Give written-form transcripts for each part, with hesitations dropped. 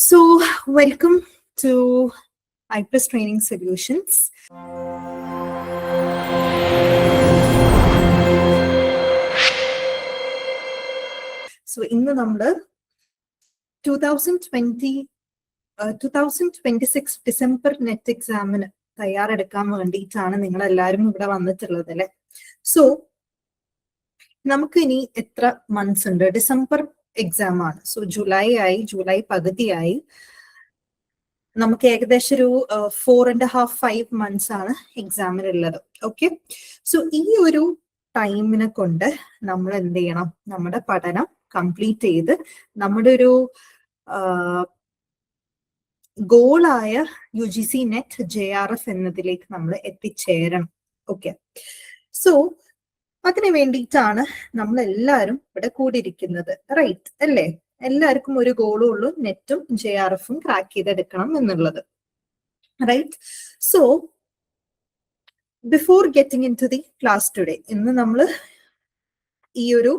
So, welcome to IPLS Training Solutions. So, ഇന്ന് നമ്മൾ 2026 December net എക്സാമിന് തയ്യാറെടുക്കാൻ വേണ്ടിയിട്ടാണ് നിങ്ങൾ എല്ലാവരും ഇവിടെ വന്നിട്ടുള്ളത് അല്ലെ. സോ നമുക്ക് ഇനി എത്ര മന്ത്സ് ഉണ്ട്? ഡിസംബർ എക്സാം ആണ്. സോ ജൂലൈ പകുതിയായി. നമുക്ക് ഏകദേശം ഒരു 4.5-5 മന്ത്സ് ആണ് എക്സാമിനുള്ളത്. ഓക്കെ, സോ ഈ ഒരു ടൈമിനെ കൊണ്ട് നമ്മൾ എന്ത് ചെയ്യണം? നമ്മുടെ പഠനം കംപ്ലീറ്റ് ചെയ്ത് നമ്മുടെ ഒരു ഗോളായ UGC നെറ്റ് JRF എന്നതിലേക്ക് നമ്മൾ എത്തിച്ചേരണം. ഓക്കെ, സോ അതിനു വേണ്ടിയിട്ടാണ് നമ്മൾ എല്ലാവരും ഇവിടെ കൂടിയിരിക്കുന്നത്, റൈറ്റ് അല്ലേ? എല്ലാവർക്കും ഒരു ഗോളും ഉള്ളൂ, നെറ്റും JRFും ക്രാക്ക് ചെയ്തെടുക്കണം എന്നുള്ളത്, right? So before getting into the class today, ഇന്ന് നമ്മൾ ഈ ഒരു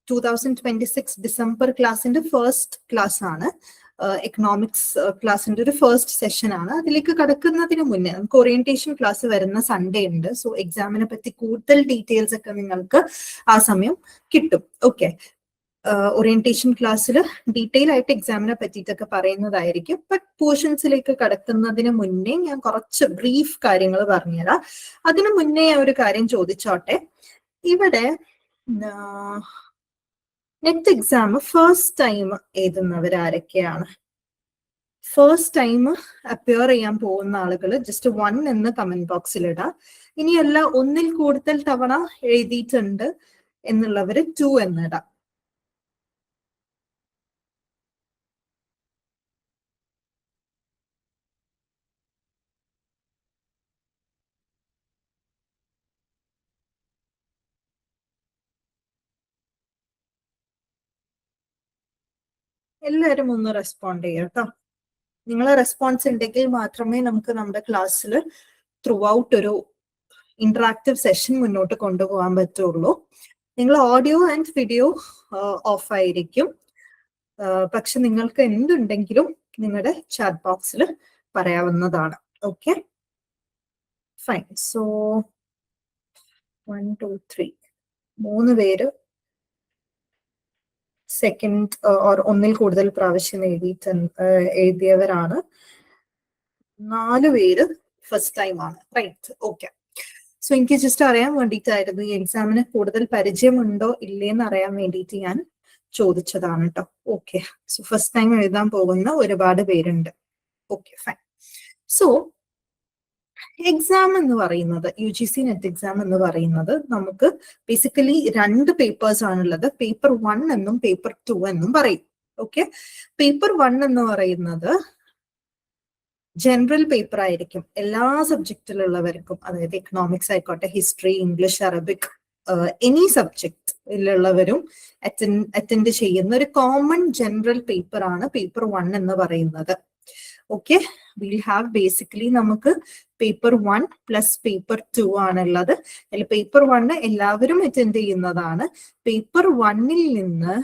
2026 ഡിസംബർ ക്ലാസിന്റെ ഫസ്റ്റ് ക്ലാസ് ആണ്. എക്കണോമിക്സ് ക്ലാസിന്റെ ഒരു ഫസ്റ്റ് സെഷൻ ആണ്. അതിലേക്ക് കടക്കുന്നതിന് മുന്നേ നമുക്ക് ഓറിയന്റേഷൻ ക്ലാസ് വരുന്ന സൺഡേ ഉണ്ട്. സോ എക്സാമിനെ പറ്റി കൂടുതൽ ഡീറ്റെയിൽസ് ഒക്കെ നിങ്ങൾക്ക് ആ സമയം കിട്ടും. ഓക്കെ, ഓറിയന്റേഷൻ ക്ലാസ്സിൽ ഡീറ്റെയിൽ ആയിട്ട് എക്സാമിനെ പറ്റിയിട്ടൊക്കെ പറയുന്നതായിരിക്കും. ബട്ട് പോർഷൻസിലേക്ക് കടക്കുന്നതിന് മുന്നേ ഞാൻ കുറച്ച് ബ്രീഫ് കാര്യങ്ങൾ പറഞ്ഞുതരാം. അതിനു മുന്നേ ഒരു കാര്യം ചോദിച്ചോട്ടെ. ഇവിടെ നെറ്റ് എക്സാം ഫസ്റ്റ് ടൈം എഴുതുന്നവരാരൊക്കെയാണ്? ഫസ്റ്റ് ടൈം അപ്പിയർ ചെയ്യാൻ പോകുന്ന ആളുകൾ ജസ്റ്റ് 1 എന്ന് കമന്റ് ബോക്സിൽ ഇടാം. ഇനിയല്ല ഒന്നിൽ കൂടുതൽ തവണ എഴുതിയിട്ടുണ്ട് എന്നുള്ളവര് 2 എന്നിടാം. എല്ലാവരും ഒന്ന് റെസ്പോണ്ട് ചെയ്യാം കേട്ടോ. നിങ്ങളെ റെസ്പോൺസ് ഉണ്ടെങ്കിൽ മാത്രമേ നമുക്ക് നമ്മുടെ ക്ലാസ്സിൽ ത്രൂ ഔട്ട് ഒരു ഇന്ററാക്റ്റീവ് സെഷൻ മുന്നോട്ട് കൊണ്ടുപോകാൻ പറ്റുള്ളൂ. നിങ്ങൾ ഓഡിയോ ആൻഡ് വീഡിയോ ഓഫ് ആയിരിക്കും, പക്ഷെ നിങ്ങൾക്ക് എന്തുണ്ടെങ്കിലും നിങ്ങളുടെ ചാറ്റ് ബോക്സിൽ പറയാവുന്നതാണ്. Okay, fine. സോ 1 2 3 3 പേര് സെക്കൻഡ് ഓർ ഒന്നിൽ കൂടുതൽ പ്രാവശ്യം എഴുതിയവരാണ്. 4 പേര് ഫസ്റ്റ് ടൈം ആണ്, റൈറ്റ്? ഓക്കെ, സോ എനിക്ക് ജസ്റ്റ് അറിയാൻ വേണ്ടിയിട്ടായിരുന്നു, ഈ എക്സാമിന് കൂടുതൽ പരിചയമുണ്ടോ ഇല്ലേന്ന് അറിയാൻ വേണ്ടിയിട്ട് ഞാൻ ചോദിച്ചതാണ് കേട്ടോ. ഓക്കെ, സോ ഫസ്റ്റ് ടൈം എഴുതാൻ പോകുന്ന ഒരുപാട് പേരുണ്ട്. Okay, fine. സോ എക്സാം എന്ന് പറയുന്നത്, UGC നെറ്റ് എക്സാം എന്ന് പറയുന്നത് നമുക്ക് ബേസിക്കലി 2 പേപ്പേഴ്സ് ആണുള്ളത്. പേപ്പർ 1 എന്നും പേപ്പർ 2 എന്നും പറയും. ഓക്കെ, പേപ്പർ 1 എന്ന് പറയുന്നത് ജനറൽ പേപ്പർ ആയിരിക്കും എല്ലാ സബ്ജക്റ്റിലുള്ളവർക്കും. അതായത് എക്കണോമിക്സ് ആയിക്കോട്ടെ, ഹിസ്റ്ററി, ഇംഗ്ലീഷ്, അറബിക്, എനി സബ്ജക്റ്റിലുള്ളവരും അറ്റൻഡ് ചെയ്യുന്ന ഒരു കോമൺ ജനറൽ പേപ്പർ ആണ് പേപ്പർ 1 എന്ന് പറയുന്നത്. ഓക്കെ, വിൽ ഹാവ് ബേസിക്കലി നമുക്ക് പേപ്പർ 1 പ്ലസ് പേപ്പർ 2 ആണുള്ളത്. അതിൽ പേപ്പർ 1 എല്ലാവരും അറ്റൻഡ് ചെയ്യുന്നതാണ്. പേപ്പർ 1-ൽ നിന്ന്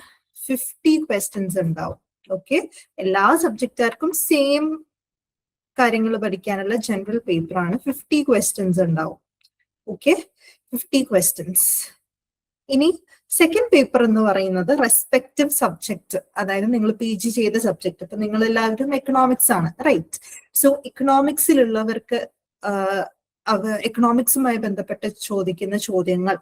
50 ക്വസ്റ്റ്യൻസ് ഉണ്ടാവും. ഓക്കെ, എല്ലാ സബ്ജക്റ്റുകാർക്കും സെയിം കാര്യങ്ങൾ പഠിക്കാനുള്ള ജനറൽ പേപ്പർ ആണ്. 50 ക്വസ്റ്റ്യൻസ് ഉണ്ടാവും. Okay, 50 questions. ഇനി സെക്കൻഡ് പേപ്പർ എന്ന് പറയുന്നത് റെസ്പെക്റ്റീവ് സബ്ജക്ട്, അതായത് നിങ്ങൾ PG ചെയ്ത സബ്ജക്ട്. ഇപ്പൊ നിങ്ങൾ എല്ലാവരും എക്കണോമിക്സ് ആണ്, റൈറ്റ്? സോ എക്കണോമിക്സിലുള്ളവർക്ക് എക്കണോമിക്സുമായി ബന്ധപ്പെട്ട് ചോദിക്കുന്ന ചോദ്യങ്ങൾ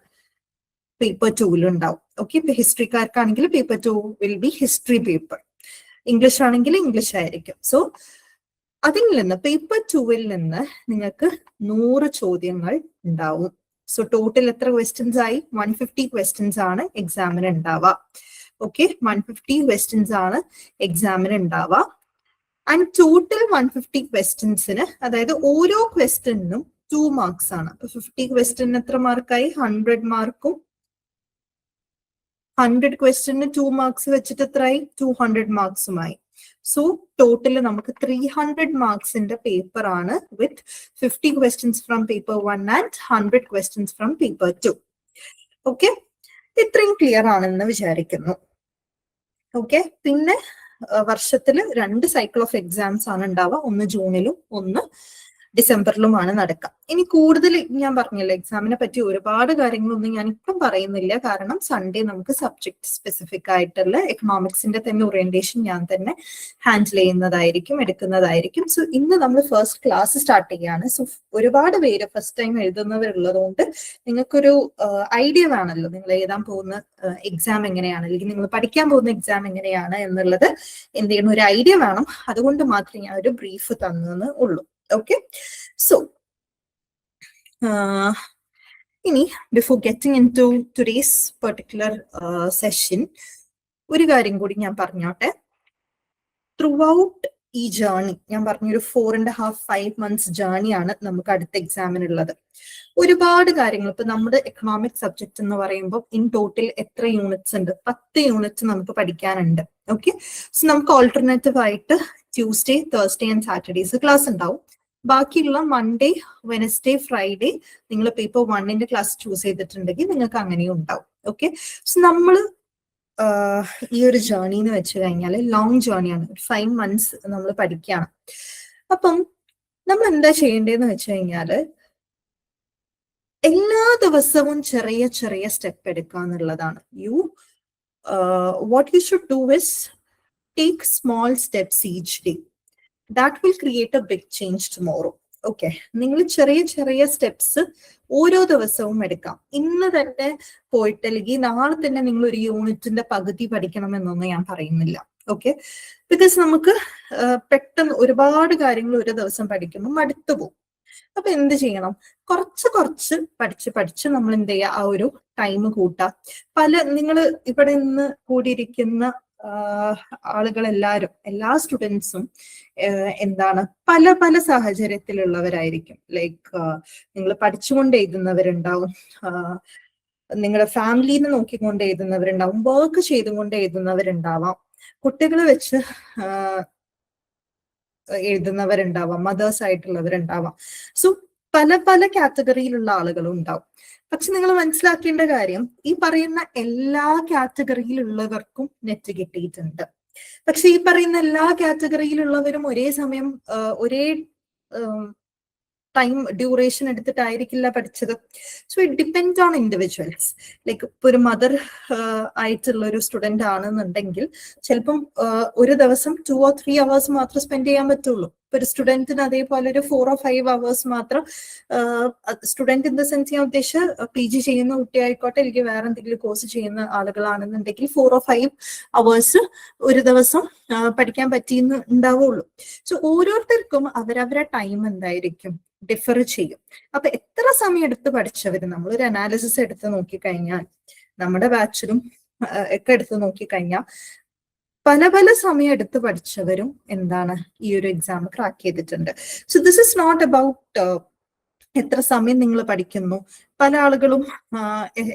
പേപ്പർ 2-ൽ ഉണ്ടാവും. ഓക്കെ, ഇപ്പൊ ഹിസ്റ്ററിക്കാർക്കാണെങ്കിൽ paper 2 will be history paper. English ആണെങ്കിൽ ഇംഗ്ലീഷ് ആയിരിക്കും. സോ അതിൽ നിന്ന് പേപ്പർ 2-ൽ നിന്ന് നിങ്ങൾക്ക് 100 ചോദ്യങ്ങൾ ഉണ്ടാവും. സോ ടോട്ടൽ എത്ര ക്വസ്റ്റ്യൻസ് ആയി? 150 ക്വസ്റ്റ്യൻസ് ആണ് എക്സാമിന് ഉണ്ടാവുക. ഓക്കെ, 150 ക്വസ്റ്റ്യൻസ് ആണ് എക്സാമിന് ഉണ്ടാവുക. ആൻഡ് ടോട്ടൽ 150 ക്വസ്റ്റ്യൻസിന്, അതായത് ഓരോ ക്വസ്റ്റ്യനും 2 മാർക്സ് ആണ്. അപ്പൊ 50 ക്വസ്റ്റ്യന് എത്ര മാർക്കായി? 100 മാർക്കും. 100 ക്വസ്റ്റ്യന് 2 മാർക്സ് വെച്ചിട്ട് എത്രയായി? 200 മാർക്സുമായി. സോ ടോട്ടൽ നമുക്ക് 300 മാർക്സിന്റെ പേപ്പർ ആണ്, വിത്ത് 50 questions from paper 1 and 100 questions from paper 2. Okay, ഇത്രയും ക്ലിയർ ആണെന്ന് വിചാരിക്കുന്നു. ഓക്കെ, പിന്നെ വർഷത്തിൽ 2 സൈക്കിൾ ഓഫ് എക്സാംസ് ആണ് ഉണ്ടാവുക. ഒന്ന് ജൂണിലും ഒന്ന് ഡിസംബറിലുമാണ് നടക്കുക. ഇനി കൂടുതൽ ഞാൻ പറഞ്ഞല്ലോ, എക്സാമിനെ പറ്റി ഒരുപാട് കാര്യങ്ങളൊന്നും ഞാൻ ഇപ്പം പറയുന്നില്ല. കാരണം സൺഡേ നമുക്ക് സബ്ജക്ട് സ്പെസിഫിക് ആയിട്ടുള്ള എക്കണോമിക്സിന്റെ തന്നെ ഓറിയന്റേഷൻ ഞാൻ തന്നെ ഹാൻഡിൽ ചെയ്യുന്നതായിരിക്കും, എടുക്കുന്നതായിരിക്കും. സോ ഇന്ന് നമ്മൾ ഫസ്റ്റ് ക്ലാസ് സ്റ്റാർട്ട് ചെയ്യാണ്. സോ ഒരുപാട് പേര് ഫസ്റ്റ് ടൈം എഴുതുന്നവരുള്ളതുകൊണ്ട് നിങ്ങൾക്കൊരു ഐഡിയ വേണമല്ലോ, നിങ്ങൾ എഴുതാൻ പോകുന്ന എക്സാം എങ്ങനെയാണ്, അല്ലെങ്കിൽ നിങ്ങൾ പഠിക്കാൻ പോകുന്ന എക്സാം എങ്ങനെയാണ് എന്നുള്ളത് എന്ത് ചെയ്യണം, ഒരു ഐഡിയ വേണം. അതുകൊണ്ട് മാത്രമേ ഞാൻ ഒരു ബ്രീഫ് തന്നെന്ന് ഉള്ളൂ. Okay, so ഇനി before getting into today's particular session ഒരു കാര്യം കൂടി ഞാൻ പറഞ്ഞോട്ടെ. ത്രൂ ഔട്ട് ഈ ജേർണി ഞാൻ പറഞ്ഞൊരു 4.5-5 months ജേർണിയാണ് നമുക്ക് അടുത്ത എക്സാമിനുള്ളത്. ഒരുപാട് കാര്യങ്ങൾ, ഇപ്പൊ നമ്മുടെ എക്കണോമിക് സബ്ജക്ട് എന്ന് പറയുമ്പോൾ ഇൻ ടോട്ടൽ എത്ര യൂണിറ്റ്സ് ഉണ്ട്? 10 യൂണിറ്റ്സ് നമുക്ക് പഠിക്കാനുണ്ട്. ഓക്കെ, സോ നമുക്ക് ഓൾട്ടർനേറ്റീവ് ആയിട്ട് Tuesday, Thursday and Saturdays class ഉണ്ടാവും. ബാക്കിയുള്ള മൺഡേ, വെനസ്ഡേ, ഫ്രൈഡേ നിങ്ങൾ പേപ്പർ 1ന്റെ ക്ലാസ് ചൂസ് ചെയ്തിട്ടുണ്ടെങ്കിൽ നിങ്ങൾക്ക് അങ്ങനെയും ഉണ്ടാവും. ഓക്കെ, സോ നമ്മൾ ഈ ഒരു ജേർണി എന്ന് വെച്ച് കഴിഞ്ഞാൽ ലോങ് ജേർണിയാണ്. 5 months നമ്മൾ പഠിക്കുകയാണ്. അപ്പം നമ്മൾ എന്താ ചെയ്യേണ്ടതെന്ന് വെച്ച് കഴിഞ്ഞാല് എല്ലാ ദിവസവും ചെറിയ ചെറിയ സ്റ്റെപ്പ് എടുക്കുക എന്നുള്ളതാണ്. What you should do is take small steps each day. That will create a big change tomorrow. Okay, നിങ്ങൾ ചെറിയ ചെറിയ സ്റ്റെപ്സ് ഓരോ ദിവസവും എടുക്കാം. ഇന്ന് തന്നെ പോയിട്ട് അല്ലെങ്കിൽ നാളെ തന്നെ നിങ്ങൾ ഒരു യൂണിറ്റിന്റെ പകുതി പഠിക്കണമെന്നൊന്നും ഞാൻ പറയുന്നില്ല. ഓക്കെ, ബിക്കോസ് നമുക്ക് പെട്ടെന്ന് ഒരുപാട് കാര്യങ്ങൾ ഒരു ദിവസം പഠിക്കുമ്പോൾ മടുത്തു പോകും. അപ്പൊ എന്ത് ചെയ്യണം, കുറച്ച് കുറച്ച് പഠിച്ച് നമ്മൾ എന്ത് ചെയ്യുക, ആ ഒരു ടൈം കൂട്ടാം. നിങ്ങൾ ഇവിടെ നിന്ന് കൂടിയിരിക്കുന്ന ആളുകളെല്ലാവരും, എല്ലാ സ്റ്റുഡൻസും എന്താണ് പല പല സാഹചര്യത്തിലുള്ളവരായിരിക്കും. ലൈക്ക് നിങ്ങൾ പഠിച്ചുകൊണ്ട് എഴുതുന്നവരുണ്ടാവും, നിങ്ങളുടെ ഫാമിലിനെ നോക്കിക്കൊണ്ട് എഴുതുന്നവരുണ്ടാവും, വർക്ക് ചെയ്തുകൊണ്ട് എഴുതുന്നവരുണ്ടാവാം, കുട്ടികളെ വെച്ച് എഴുതുന്നവരുണ്ടാവാം, മദേഴ്സ് ആയിട്ടുള്ളവരുണ്ടാവാം. സോ പല പല കാറ്റഗറിയിലുള്ള ആളുകളും ഉണ്ടാവും. പക്ഷെ നിങ്ങൾ മനസ്സിലാക്കേണ്ട കാര്യം, ഈ പറയുന്ന എല്ലാ കാറ്റഗറിയിലുള്ളവർക്കും നെറ്റ് കിട്ടിയിട്ടുണ്ട്. പക്ഷെ ഈ പറയുന്ന എല്ലാ കാറ്റഗറിയിലുള്ളവരും ഒരേ സമയം ഒരേ ടൈം ഡ്യൂറേഷൻ എടുത്തിട്ടായിരിക്കില്ല പഠിച്ചത്. So it depend on individuals. Like ഇപ്പൊ ഒരു മദർ ആയിട്ടുള്ള ഒരു സ്റ്റുഡന്റ് ആണെന്നുണ്ടെങ്കിൽ ചിലപ്പം ഒരു ദിവസം 2 or 3 hours മാത്രം സ്പെൻഡ് ചെയ്യാൻ പറ്റുള്ളൂ. ഇപ്പൊ ഒരു സ്റ്റുഡന്റിന് അതേപോലെ ഒരു 4 or 5 hours മാത്രം, സ്റ്റുഡന്റ് ഇൻ ദ സെൻസ് ഞാൻ ഉദ്ദേശിച്ച PG ചെയ്യുന്ന കുട്ടിയായിക്കോട്ടെ, അല്ലെങ്കിൽ വേറെ എന്തെങ്കിലും കോഴ്സ് ചെയ്യുന്ന ആളുകളാണെന്നുണ്ടെങ്കിൽ 4 or 5 hours ഒരു ദിവസം പഠിക്കാൻ പറ്റിയെന്ന് ഉണ്ടാവുള്ളൂ. സോ ഓരോരുത്തർക്കും അവരവരുടെ ടൈം എന്തായിരിക്കും ഡിഫർ ചെയ്യും. അപ്പൊ എത്ര സമയം എടുത്ത് പഠിച്ചവര്, നമ്മളൊരു അനാലിസിസ് എടുത്ത് നോക്കിക്കഴിഞ്ഞാൽ, നമ്മുടെ ബാച്ചിലും ഒക്കെ എടുത്ത് നോക്കിക്കഴിഞ്ഞാൽ പല പല സമയം എടുത്ത് പഠിച്ചവരും എന്താണ് ഈ ഒരു എക്സാം ക്രാക്ക് ചെയ്തിട്ടുണ്ട്. So this is not about എത്ര സമയം നിങ്ങൾ പഠിക്കുന്നു. പല ആളുകളും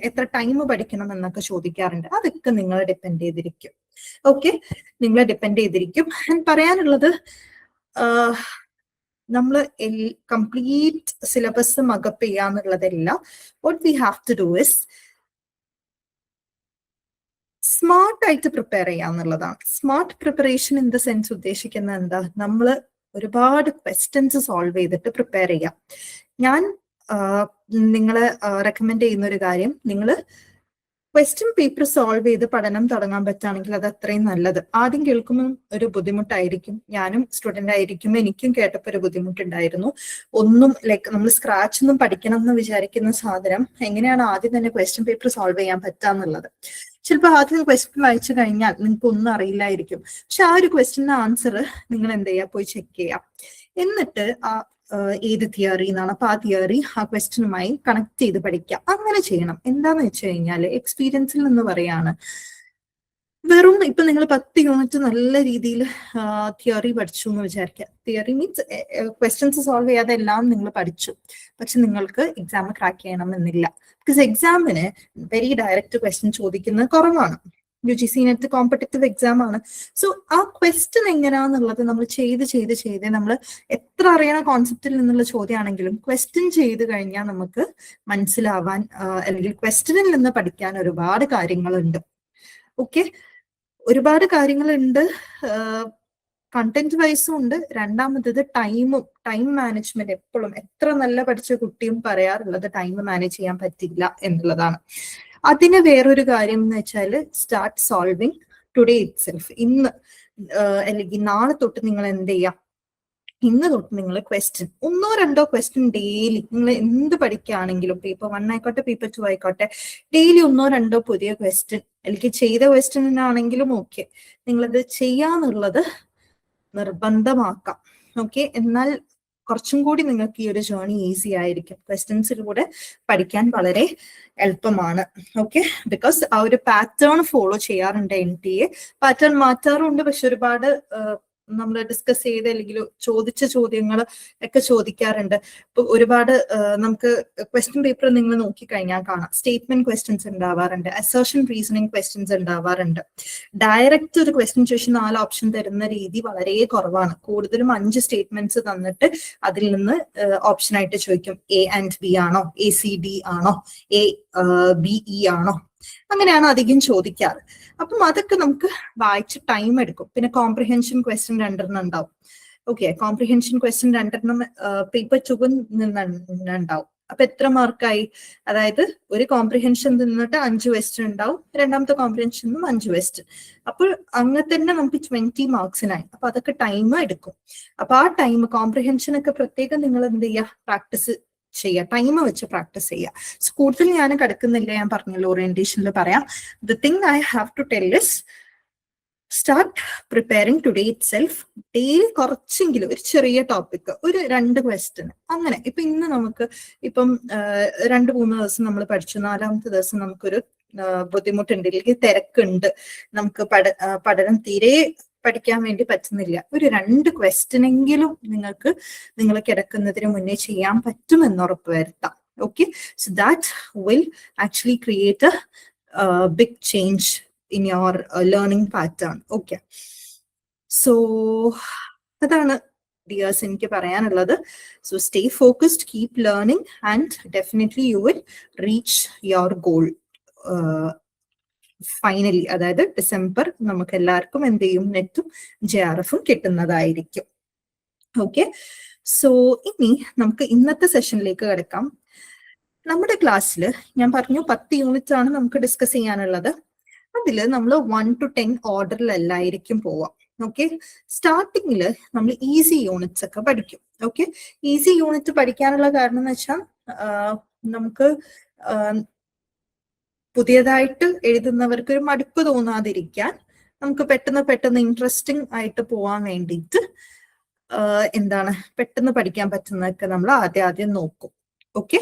എത്ര ടൈം പഠിക്കണം എന്നൊക്കെ ചോദിക്കാറുണ്ട്. അതൊക്കെ നിങ്ങളെ ഡിപ്പെൻഡ് ചെയ്തിരിക്കും. ഓക്കെ, നിങ്ങളെ ഡിപ്പെൻഡ് ചെയ്തിരിക്കും. പറയാനുള്ളത്, നമ്മൾ കംപ്ലീറ്റ് സിലബസ് മഗപ്പ് ചെയ്യാന്നുള്ളതല്ല. What we have to do is smart ആയിട്ട് പ്രിപ്പയർ ചെയ്യാന്നുള്ളതാണ്. Smart preparation in the sense ഉദ്ദേശിക്കുന്നത് എന്താ, നമ്മൾ ഒരുപാട് ക്വസ്റ്റ്യൻസ് സോൾവ് ചെയ്തിട്ട് പ്രിപ്പയർ ചെയ്യാം. ഞാൻ നിങ്ങളെ റെക്കമെൻഡ് ചെയ്യുന്ന ഒരു കാര്യം, നിങ്ങൾ ക്വസ്റ്റ്യൻ പേപ്പർ സോൾവ് ചെയ്ത് പഠനം തുടങ്ങാൻ പറ്റുകയാണെങ്കിൽ അത് അത്രയും നല്ലത്. ആദ്യം കേൾക്കുമ്പോൾ ഒരു ബുദ്ധിമുട്ടായിരിക്കും. ഞാനും സ്റ്റുഡന്റ് ആയിരിക്കും, എനിക്കും കേട്ടപ്പോൾ ഒരു ബുദ്ധിമുട്ടുണ്ടായിരുന്നു. ഒന്നും ലൈക്ക് നമ്മൾ സ്ക്രാച്ച് ഒന്നും പഠിക്കണം എന്ന് വിചാരിക്കുന്ന സാധനം എങ്ങനെയാണ് ആദ്യം തന്നെ ക്വസ്റ്റ്യൻ പേപ്പർ സോൾവ് ചെയ്യാൻ പറ്റാന്നുള്ളത്. ചിലപ്പോൾ ആദ്യം ക്വസ്റ്റ്യൻ വായിച്ചു കഴിഞ്ഞാൽ നിങ്ങൾക്ക് ഒന്നും അറിയില്ലായിരിക്കും. പക്ഷെ ആ ഒരു ക്വസ്റ്റ്യന്റെ ആൻസർ നിങ്ങൾ എന്ത് ചെയ്യുക, പോയി ചെക്ക് ചെയ്യാം. എന്നിട്ട് ഏത് തിയറി എന്നാണ്, അപ്പൊ ആ തിയറി ആ ക്വസ്റ്റ്യനുമായി കണക്ട് ചെയ്ത് പഠിക്കുക. അങ്ങനെ ചെയ്യണം. എന്താന്ന് വെച്ച് കഴിഞ്ഞാൽ എക്സ്പീരിയൻസിൽ നിന്ന് പറയാണ്, വെറും ഇപ്പൊ നിങ്ങൾ 10 യൂണിറ്റ് നല്ല രീതിയിൽ തിയറി പഠിച്ചു എന്ന് വിചാരിക്കുക. തിയറി മീൻസ് ക്വസ്റ്റ്യൻസ് സോൾവ് ചെയ്യാതെ എല്ലാം നിങ്ങൾ പഠിച്ചു, പക്ഷെ നിങ്ങൾക്ക് എക്സാം ക്രാക്ക് ചെയ്യണം എന്നില്ല. ബിക്കോസ് എക്സാമിന് വെരി ഡയറക്റ്റ് ക്വസ്റ്റ്യൻ ചോദിക്കുന്നത് കുറവാണ്. UGC നെറ്റ് കോമ്പറ്റീറ്റീവ് എക്സാം ആണ്. സോ ആ ക്വസ്റ്റ്യൻ എങ്ങനെയാന്നുള്ളത് നമ്മൾ ചെയ്ത് നമ്മൾ എത്ര അറിയണ കോൺസെപ്റ്റിൽ നിന്നുള്ള ചോദ്യമാണെങ്കിലും ക്വസ്റ്റ്യൻ ചെയ്ത് കഴിഞ്ഞാൽ നമുക്ക് മനസ്സിലാവാൻ അല്ലെങ്കിൽ ക്വസ്റ്റ്യനിൽ നിന്ന് പഠിക്കാൻ ഒരുപാട് കാര്യങ്ങളുണ്ട്. ഓക്കെ, ഒരുപാട് കാര്യങ്ങളുണ്ട്, കണ്ടന്റ് വൈസും ഉണ്ട്. രണ്ടാമത്തത് ടൈം മാനേജ്മെന്റ്. എപ്പോഴും എത്ര നല്ല പഠിച്ച കുട്ടിയും പറയാറുള്ളത് ടൈം മാനേജ് ചെയ്യാൻ പറ്റില്ല എന്നുള്ളതാണ്. അതിന് വേറൊരു കാര്യം എന്ന് വെച്ചാൽ start solving today it self. ഇന്ന് അല്ലെങ്കിൽ നാളെ തൊട്ട് നിങ്ങൾ എന്ത് ചെയ്യാം, ഇന്ന് തൊട്ട് നിങ്ങൾ ക്വസ്റ്റ്യൻ 1-2 ക്വസ്റ്റ്യൻ ഡെയിലി, നിങ്ങൾ എന്ത് പഠിക്കുകയാണെങ്കിലും പേപ്പർ 1 ആയിക്കോട്ടെ പേപ്പർ 2 ആയിക്കോട്ടെ, ഡെയിലി 1-2 പുതിയ ക്വസ്റ്റ്യൻ, അല്ലെങ്കിൽ ചെയ്ത ക്വസ്റ്റ്യനാണെങ്കിലും ഓക്കെ, നിങ്ങളത് ചെയ്യാന്നുള്ളത് നിർബന്ധമാക്കാം. ഓക്കെ, എന്നാൽ കുറച്ചും കൂടി നിങ്ങൾക്ക് ഈ ഒരു ജേർണി ഈസി ആയിരിക്കും. ക്വസ്റ്റ്യൻസിലൂടെ പഠിക്കാൻ വളരെ എളുപ്പമാണ്. ഓക്കെ, ബിക്കോസ് ആ ഒരു പാറ്റേൺ ഫോളോ ചെയ്യാറുണ്ട്. NTA പാറ്റേൺ മാറ്റാറുണ്ട്, പക്ഷെ ഒരുപാട് നമ്മൾ ഡിസ്കസ് ചെയ്ത് അല്ലെങ്കിൽ ചോദിച്ച ചോദ്യങ്ങൾ ഒക്കെ ചോദിക്കാറുണ്ട്. ഇപ്പൊ ഒരുപാട് നമുക്ക് ക്വസ്റ്റ്യൻ പേപ്പർ നിങ്ങൾ നോക്കിക്കഴിഞ്ഞാൽ കാണാം, സ്റ്റേറ്റ്മെന്റ് ക്വസ്റ്റ്യൻസ് ഉണ്ടാവാറുണ്ട്, അസേർഷൻ റീസണിങ് ക്വസ്റ്റ്യൻസ് ഉണ്ടാവാറുണ്ട്. ഡയറക്റ്റ് ഒരു ക്വസ്റ്റ്യൻ ചോദിച്ച് 4 ഓപ്ഷൻ തരുന്ന രീതി വളരെ കുറവാണ്. കൂടുതലും 5 സ്റ്റേറ്റ്മെന്റ്സ് തന്നിട്ട് അതിൽ നിന്ന് ഓപ്ഷൻ ആയിട്ട് ചോദിക്കും, A and B ആണോ, ACD ആണോ, ABE ആണോ, അങ്ങനെയാണ് അധികം ചോദിക്കാറ്. അപ്പം അതൊക്കെ നമുക്ക് വായിച്ച് ടൈം എടുക്കും. പിന്നെ കോംപ്രിഹെൻഷൻ ക്വസ്റ്റ്യൻ 2 ഉണ്ടാവും. ഓക്കെ, കോംപ്രിഹെൻഷൻ ക്വസ്റ്റ്യൻ 2 പേപ്പർ 2 ഉണ്ടാവും. അപ്പൊ എത്ര മാർക്കായി? അതായത് ഒരു കോംപ്രിഹെൻഷൻ നിന്നിട്ട് 5 ക്വസ്റ്റ്യൻ ഉണ്ടാവും, രണ്ടാമത്തെ കോംപ്രിഹെൻഷനും 5 ക്വസ്റ്റ്യൻ. അപ്പോൾ അങ്ങനെ തന്നെ നമുക്ക് 20 മാർക്സിനായി. അപ്പൊ അതൊക്കെ ടൈം എടുക്കും. അപ്പൊ ആ ടൈം കോംപ്രിഹെൻഷൻ ഒക്കെ പ്രത്യേകം നിങ്ങൾ എന്ത് ചെയ്യുക, പ്രാക്ടീസ് ചെയ്യുക, ടൈം വെച്ച് പ്രാക്ടീസ് ചെയ്യുക. കൂടുതൽ ഞാൻ കിടക്കുന്നില്ല, ഞാൻ പറഞ്ഞല്ലോ ഓറിയന്റേഷനിൽ പറയാം. The thing I have to tell is start preparing today itself. Daily കുറച്ചെങ്കിലും ഒരു ചെറിയ ടോപ്പിക്, ഒരു 2 ക്വസ്റ്റ്യൻ അങ്ങനെ. ഇപ്പൊ ഇന്ന് നമുക്ക് ഇപ്പം 2-3 ദിവസം നമ്മൾ പഠിച്ചു, 4ാമത്തെ ദിവസം നമുക്കൊരു ബുദ്ധിമുട്ടുണ്ട്, അല്ലെങ്കിൽ തിരക്കുണ്ട്, നമുക്ക് പഠനം തീരെ പഠിക്കാൻ വേണ്ടി പറ്റുന്നില്ല, ഒരു 2 ക്വസ്റ്റ്യനെങ്കിലും നിങ്ങൾ കിടക്കുന്നതിന് മുന്നേ ചെയ്യാൻ പറ്റുമെന്ന് ഉറപ്പ് വരുത്താം. Okay, so that will actually create a big change in your learning pattern. Okay, so അതാണ് ഡിയേഴ്സ് എനിക്ക് പറയാനുള്ളത്. So stay focused, keep learning and definitely you will reach your goal finally. അതായത് ഡിസംബർ നമുക്ക് എല്ലാവർക്കും എന്ത് ചെയ്യും, നെറ്റും JRF കിട്ടുന്നതായിരിക്കും. ഓക്കെ, സോ ഇനി നമുക്ക് ഇന്നത്തെ സെഷനിലേക്ക് കിടക്കാം. നമ്മുടെ ക്ലാസ്സിൽ ഞാൻ പറഞ്ഞു 10 യൂണിറ്റ് ആണ് നമുക്ക് ഡിസ്കസ് ചെയ്യാനുള്ളത്. അതില് നമ്മൾ 1 to 10 ഓർഡറിലല്ലായിരിക്കും പോവാം. ഓക്കെ, സ്റ്റാർട്ടിങ്ങിൽ നമ്മൾ ഈസി യൂണിറ്റ്സ് ഒക്കെ പഠിക്കും. ഓക്കെ, ഈസി യൂണിറ്റ് പഠിക്കാനുള്ള കാരണം എന്ന് വെച്ചാൽ നമുക്ക് പുതിയതായിട്ട് എഴുതുന്നവർക്ക് ഒരു മടുപ്പ് തോന്നാതിരിക്കാൻ, നമുക്ക് പെട്ടെന്ന് ഇൻട്രസ്റ്റിംഗ് ആയിട്ട് പോവാൻ വേണ്ടിയിട്ട് എന്താണ് പെട്ടെന്ന് പഠിക്കാൻ പറ്റുന്നതൊക്കെ നമ്മൾ ആദ്യം നോക്കും. ഓക്കെ,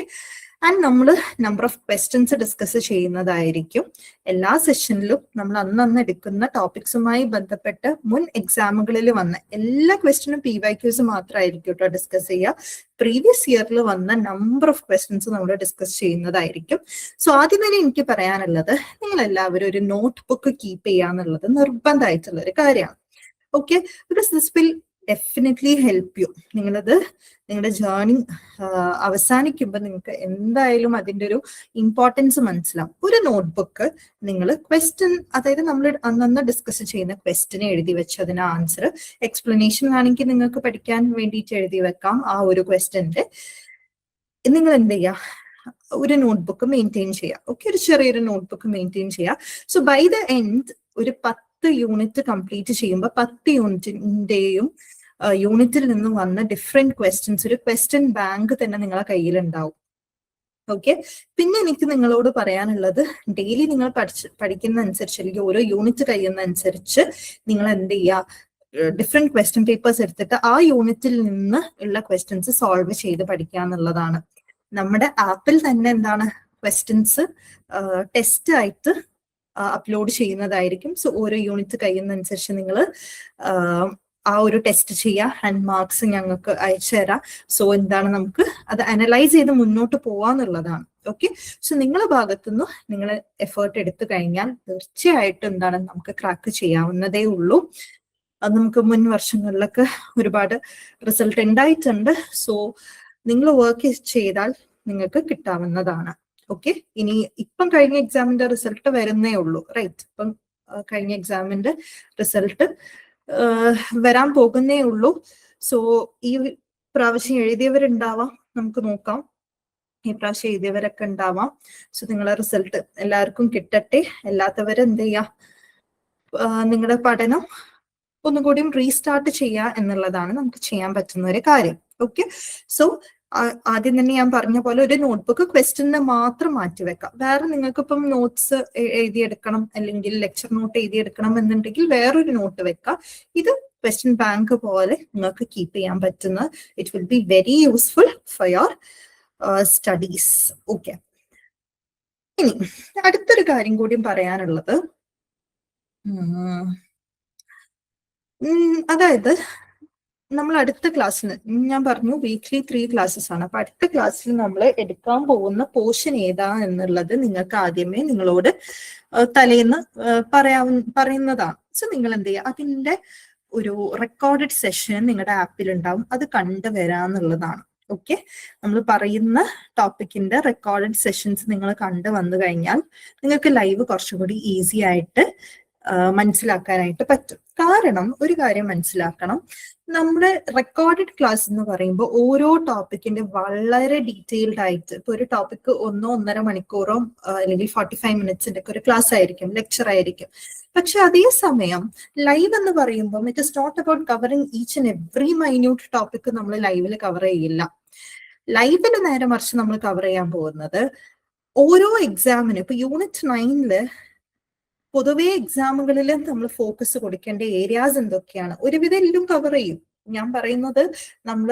ആൻഡ് നമ്മൾ നമ്പർ ഓഫ് ക്വസ്റ്റ്യൻസ് ഡിസ്കസ് ചെയ്യുന്നതായിരിക്കും. എല്ലാ സെഷനിലും നമ്മൾ അന്നന്ന് എടുക്കുന്ന ടോപ്പിക്സുമായി ബന്ധപ്പെട്ട് മുൻ എക്സാമുകളിൽ വന്ന എല്ലാ ക്വസ്റ്റ്യനും PYQs മാത്രമായിരിക്കും കേട്ടോ ഡിസ്കസ് ചെയ്യുക. പ്രീവിയസ് ഇയറിൽ വന്ന നമ്പർ ഓഫ് ക്വസ്റ്റ്യൻസ് നമ്മൾ ഡിസ്കസ് ചെയ്യുന്നതായിരിക്കും. സോ ആദ്യം തന്നെ എനിക്ക് പറയാനുള്ളത്, നിങ്ങൾ എല്ലാവരും ഒരു നോട്ട് ബുക്ക് കീപ്പ് ചെയ്യാന്നുള്ളത് നിർബന്ധമായിട്ടുള്ള ഒരു കാര്യമാണ്. Okay, because this will definitely help you. നിങ്ങളുടെ ജേർണി അവസാനിക്കുമ്പോൾ നിങ്ങൾക്ക് എന്തായാലും അതിൻ്റെ ഒരു ഇമ്പോർട്ടൻസ് മനസ്സിലാവും. ഒരു നോട്ട്ബുക്ക് നിങ്ങൾ ക്വസ്റ്റ്യൻ, അതായത് നമ്മൾ അന്നന്ന് ഡിസ്കസ് ചെയ്യുന്ന ക്വസ്റ്റ്യൻ എഴുതി വെച്ച് അതിന് ആൻസർ, എക്സ്പ്ലനേഷൻ ആണെങ്കിൽ നിങ്ങൾക്ക് പഠിക്കാൻ വേണ്ടിയിട്ട് എഴുതി വെക്കാം. ആ ഒരു ക്വസ്റ്റ്യൻ്റെ നിങ്ങൾ എന്ത് ചെയ്യുക, ഒരു നോട്ട്ബുക്ക് മെയിൻറ്റെയിൻ ചെയ്യുക. ഓക്കെ, ഒരു ചെറിയൊരു നോട്ട്ബുക്ക് മെയിൻറ്റെയിൻ ചെയ്യുക. സോ ബൈ ദ എൻഡ് ഒരു 10 യൂണിറ്റ് കംപ്ലീറ്റ് ചെയ്യുമ്പോൾ 10 യൂണിറ്റിന്റെയും യൂണിറ്റിൽ നിന്നും വന്ന ഡിഫറെന്റ് ക്വസ്റ്റ്യൻസ്, ഒരു ക്വസ്റ്റ്യൻ ബാങ്ക് തന്നെ നിങ്ങളെ കയ്യിലുണ്ടാവും. ഓക്കെ, പിന്നെ എനിക്ക് നിങ്ങളോട് പറയാനുള്ളത്, ഡെയിലി നിങ്ങൾ പഠിക്കുന്ന അനുസരിച്ച്, അല്ലെങ്കിൽ ഓരോ യൂണിറ്റ് കഴിയുന്ന അനുസരിച്ച് നിങ്ങൾ എന്ത് ചെയ്യുക, ഡിഫറെന്റ് ക്വസ്റ്റ്യൻ പേപ്പേഴ്സ് എടുത്തിട്ട് ആ യൂണിറ്റിൽ നിന്ന് ഉള്ള ക്വസ്റ്റ്യൻസ് സോൾവ് ചെയ്ത് പഠിക്കുക എന്നുള്ളതാണ്. നമ്മുടെ ആപ്പിൽ തന്നെ എന്താണ് ക്വസ്റ്റ്യൻസ് ടെസ്റ്റ് ആയിട്ട് അപ്ലോഡ് ചെയ്യുന്നതായിരിക്കും. സോ ഓരോ യൂണിറ്റ് കഴിയുന്നതനുസരിച്ച് നിങ്ങൾ ആ ഒരു ടെസ്റ്റ് ചെയ്യുക, ആൻഡ് മാർക്സ് ഞങ്ങൾക്ക് അയച്ചു തരാം. സോ എന്താണ് നമുക്ക് അത് അനലൈസ് ചെയ്ത് മുന്നോട്ട് പോവാന്നുള്ളതാണ്. ഓക്കെ, സോ നിങ്ങളുടെ ഭാഗത്തുനിന്ന് നിങ്ങൾ എഫേർട്ട് എടുത്തു കഴിഞ്ഞാൽ തീർച്ചയായിട്ടും എന്താണ് നമുക്ക് ക്രാക്ക് ചെയ്യാവുന്നതേ ഉള്ളൂ. അത് നമുക്ക് മുൻ വർഷങ്ങളിലൊക്കെ ഒരുപാട് റിസൾട്ട് ഉണ്ടായിട്ടുണ്ട്. സോ നിങ്ങൾ വർക്ക് ചെയ്താൽ നിങ്ങൾക്ക് കിട്ടാവുന്നതാണ്. ഓക്കെ, ഇനി ഇപ്പം കഴിഞ്ഞ എക്സാമിന്റെ റിസൾട്ട് വരുന്നേ ഉള്ളൂ, റൈറ്റ്? ഇപ്പം കഴിഞ്ഞ എക്സാമിന്റെ റിസൾട്ട് വരാൻ പോകുന്നേ ഉള്ളൂ. സോ ഈ പ്രാവശ്യം എഴുതിയവരുണ്ടാവാം, നമുക്ക് നോക്കാം. ഈ പ്രാവശ്യം എഴുതിയവരൊക്കെ ഉണ്ടാവാം. സോ നിങ്ങളെ റിസൾട്ട് എല്ലാവർക്കും കിട്ടട്ടെ. അല്ലാത്തവര് എന്ത് ചെയ്യാ, നിങ്ങളുടെ പഠനം ഒന്നുകൂടിയും റീസ്റ്റാർട്ട് ചെയ്യുക എന്നുള്ളതാണ് നമുക്ക് ചെയ്യാൻ പറ്റുന്ന ഒരു കാര്യം. ഓക്കെ, സോ ആദ്യം തന്നെ ഞാൻ പറഞ്ഞ പോലെ ഒരു നോട്ട്ബുക്ക് ക്വസ്റ്റ്യന് മാത്രം മാറ്റിവെക്കാം. വേറെ നിങ്ങൾക്ക് ഇപ്പം നോട്ട്സ് എഴുതിയെടുക്കണം അല്ലെങ്കിൽ ലെക്ചർ നോട്ട് എഴുതിയെടുക്കണം എന്നുണ്ടെങ്കിൽ വേറൊരു നോട്ട് വെക്കാം. ഇത് ക്വസ്റ്റ്യൻ ബാങ്ക് പോലെ നിങ്ങൾക്ക് കീപ്പ് ചെയ്യാൻ പറ്റുന്ന, it will be very useful for your studies. Okay, ഇനി അടുത്തൊരു കാര്യം കൂടിയും പറയാനുള്ളത്, അതായത് നമ്മൾ അടുത്ത ക്ലാസ്സിന് ഞാൻ പറഞ്ഞു വീക്ക്ലി 3 ക്ലാസ്സസ് ആണ്. അപ്പൊ അടുത്ത ക്ലാസ്സിൽ നമ്മൾ എടുക്കാൻ പോകുന്ന പോർഷൻ ഏതാ എന്നുള്ളത് നിങ്ങൾക്ക് ആദ്യമേ നിങ്ങളോട് തലേന്ന് പറയുന്നതാണ്. സോ നിങ്ങൾ എന്ത് ചെയ്യുക, അതിന്റെ ഒരു റെക്കോർഡഡ് സെഷൻ നിങ്ങളുടെ ആപ്പിൽ ഉണ്ടാവും, അത് കണ്ടുവരാന്നുള്ളതാണ്. ഓക്കെ, നമ്മൾ പറയുന്ന ടോപ്പിക്കിന്റെ റെക്കോർഡഡ് സെഷൻസ് നിങ്ങൾ കണ്ടു വന്നു കഴിഞ്ഞാൽ നിങ്ങൾക്ക് ലൈവ് കുറച്ചുകൂടി ഈസി ആയിട്ട് മനസ്സിലാക്കാനായിട്ട് പറ്റും. കാരണം ഒരു കാര്യം മനസ്സിലാക്കണം, നമ്മുടെ റെക്കോർഡഡ് ക്ലാസ് എന്ന് പറയുമ്പോൾ ഓരോ ടോപ്പിക്കിന്റെ വളരെ ഡീറ്റെയിൽഡ് ആയിട്ട്, ഇപ്പൊ ഒരു ടോപ്പിക്ക് 1-1.5 മണിക്കൂറോ അല്ലെങ്കിൽ 45 മിനിറ്റ്സിന്റെ ഒക്കെ ഒരു ക്ലാസ് ആയിരിക്കും, ലെക്ചർ ആയിരിക്കും. പക്ഷെ അതേസമയം ലൈവ് എന്ന് പറയുമ്പോൾ it is not about covering each and every minute topic നമ്മൾ ലൈവിൽ കവർ ചെയ്യില്ല. ലൈവിൽ നേരെ മറിച്ച് നമ്മൾ കവർ ചെയ്യാൻ പോകുന്നത് ഓരോ എക്സാമിന്, ഇപ്പൊ യൂണിറ്റ് 9 പൊതുവെ എക്സാമുകളിൽ നമ്മൾ ഫോക്കസ് കൊടുക്കേണ്ട ഏരിയാസ് എന്തൊക്കെയാണ്, ഒരുവിധം എല്ലാം കവർ ചെയ്യും. ഞാൻ പറയുന്നത് നമ്മൾ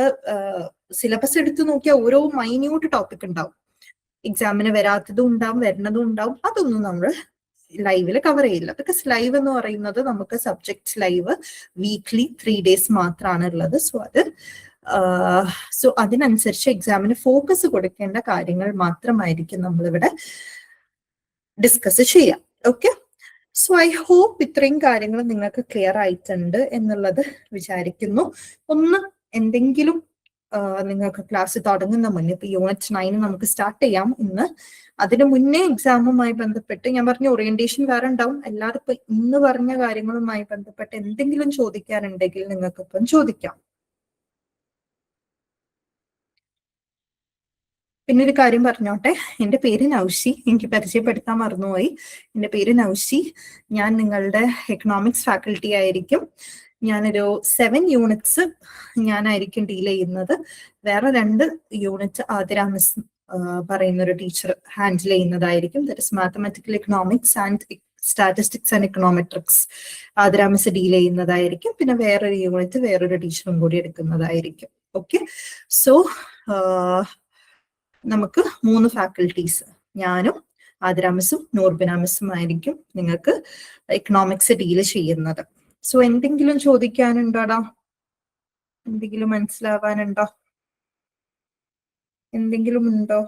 സിലബസ് എടുത്തു നോക്കിയാൽ ഓരോ മൈന്യൂട്ട് ടോപ്പിക് ഉണ്ടാവും, എക്സാമിന് വരാത്തതും ഉണ്ടാവും വരുന്നതും ഉണ്ടാവും. അതൊന്നും നമ്മൾ ലൈവില് കവർ ചെയ്യില്ല. ബിക്കോസ് ലൈവ് എന്ന് പറയുന്നത് നമുക്ക് സബ്ജക്ട് ലൈവ് വീക്ക്ലി 3 ഡേയ്സ് മാത്രമാണ് ഉള്ളത്. സോ അതിനനുസരിച്ച് എക്സാമിന് ഫോക്കസ് കൊടുക്കേണ്ട കാര്യങ്ങൾ മാത്രമായിരിക്കും നമ്മളിവിടെ ഡിസ്കസ് ചെയ്യാം. ഓക്കെ, സോ ഐ ഹോപ്പ് ഇത്രയും കാര്യങ്ങൾ നിങ്ങൾക്ക് ക്ലിയർ ആയിട്ടുണ്ട് എന്നുള്ളത് വിചാരിക്കുന്നു. ഒന്ന് എന്തെങ്കിലും നിങ്ങൾക്ക് ക്ലാസ് തുടങ്ങുന്ന മുന്നേ, ഇപ്പൊ യൂണിറ്റ് 9 നമുക്ക് സ്റ്റാർട്ട് ചെയ്യാം ഇന്ന്, അതിനു മുന്നേ എക്സാമുമായി ബന്ധപ്പെട്ട് ഞാൻ പറഞ്ഞ ഓറിയന്റേഷൻ വേറെ ഉണ്ടാവും, അല്ലാതെ ഇപ്പൊ ഇന്ന് പറഞ്ഞ കാര്യങ്ങളുമായി ബന്ധപ്പെട്ട് എന്തെങ്കിലും ചോദിക്കാനുണ്ടെങ്കിൽ നിങ്ങൾക്ക് ഇപ്പം ചോദിക്കാം. പിന്നെ ഒരു കാര്യം പറഞ്ഞോട്ടെ, എൻ്റെ പേര് നൗഷി, എനിക്ക് പരിചയപ്പെടുത്താൻ മറന്നുപോയി. എൻ്റെ പേര് നൗഷി, ഞാൻ നിങ്ങളുടെ എക്കണോമിക്സ് ഫാക്കൽറ്റി ആയിരിക്കും. ഞാനൊരു 7 യൂണിറ്റ്സ് ഞാനായിരിക്കും ഡീൽ ചെയ്യുന്നത്. വേറെ 2 യൂണിറ്റ് ആതിര മിസ് പറയുന്ന ഒരു ടീച്ചർ ഹാൻഡിൽ ചെയ്യുന്നതായിരിക്കും. That is mathematical economics and statistics and econometrics Athira miss deal ചെയ്യുന്നതായിരിക്കും. പിന്നെ വേറൊരു യൂണിറ്റ് വേറൊരു ടീച്ചറും കൂടി എടുക്കുന്നതായിരിക്കും. ഓക്കെ, സോ നമുക്ക് 3 ഫാക്കൽറ്റീസ്, ഞാനും ആതിര മിസ്സും നൂർബിന മിസ്സും ആയിരിക്കും നിങ്ങൾക്ക് എക്കണോമിക്സ് ഡീൽ ചെയ്യുന്നത്. സോ എന്തെങ്കിലും ചോദിക്കാനുണ്ടോടാ? എന്തെങ്കിലും മനസ്സിലാവാനുണ്ടോ? എന്തെങ്കിലും ഉണ്ടോ?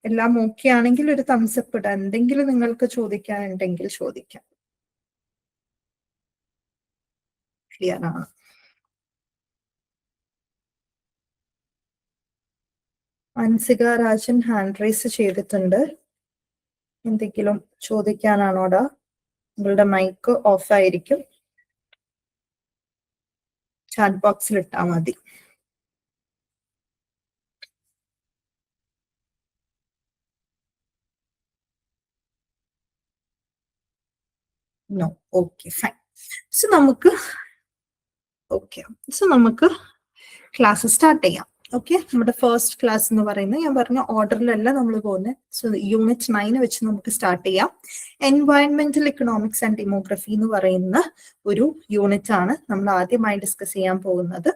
എല്ലാം ഓക്കെ ആണെങ്കിൽ ഒരു തംസപ്പ് ഇടാം. എന്തെങ്കിലും നിങ്ങൾക്ക് ചോദിക്കാനുണ്ടെങ്കിൽ ചോദിക്കാം. ക്ലിയർ ആണ്. അൻസിക രാജൻ ഹാൻഡ് റൈസ് ചെയ്തിട്ടുണ്ട്. എന്തെങ്കിലും ചോദിക്കാനാണോടാ? നിങ്ങളുടെ മൈക്ക് ഓഫ് ആയിരിക്കും, ചാറ്റ് ബോക്സിൽ ഇട്ടാൽ മതി. No, okay fine. സോ നമുക്ക് ക്ലാസ് സ്റ്റാർട്ട് ചെയ്യാം. ഓക്കെ, നമ്മുടെ ഫസ്റ്റ് ക്ലാസ് എന്ന് പറയുന്നത് ഞാൻ പറഞ്ഞ ഓർഡറിലല്ല നമ്മൾ പോകുന്നത്. സോ യൂണിറ്റ് 9 വെച്ച് നമുക്ക് സ്റ്റാർട്ട് ചെയ്യാം. എൻവയൺമെന്റൽ എക്കണോമിക്സ് ആൻഡ് ഡെമോഗ്രഫി എന്ന് പറയുന്ന ഒരു യൂണിറ്റ് ആണ് നമ്മൾ ആദ്യമായി ഡിസ്കസ് ചെയ്യാൻ പോകുന്നത്.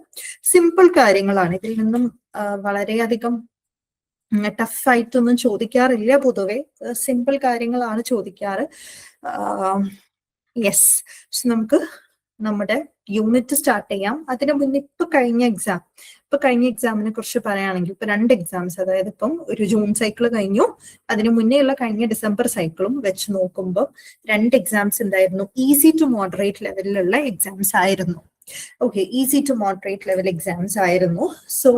സിമ്പിൾ കാര്യങ്ങളാണ്, ഇതിൽ നിന്നും വളരെയധികം ടഫായിട്ടൊന്നും ചോദിക്കാറില്ല. പൊതുവെ സിമ്പിൾ കാര്യങ്ങളാണ് ചോദിക്കാറ്. യെസ്, നമുക്ക് നമ്മുടെ യൂണിറ്റ് സ്റ്റാർട്ട് ചെയ്യാം. അതിന് മുന്നേ ഇപ്പൊ കഴിഞ്ഞ എക്സാമിനെ കുറിച്ച് പറയുകയാണെങ്കിൽ ഇപ്പൊ 2 എക്സാംസ്, അതായത് ഇപ്പം ഒരു ജൂൺ സൈക്കിൾ കഴിഞ്ഞു, അതിന് മുന്നേ ഉള്ള കഴിഞ്ഞ ഡിസംബർ സൈക്കിളും വെച്ച് നോക്കുമ്പോൾ 2 എക്സാംസ് ഉണ്ടായിരുന്നു. ഈസി ടു മോഡറേറ്റ് ലെവലിലുള്ള എക്സാംസ് ആയിരുന്നു. Okay, easy to moderate level exams ആയിരുന്നു. സോ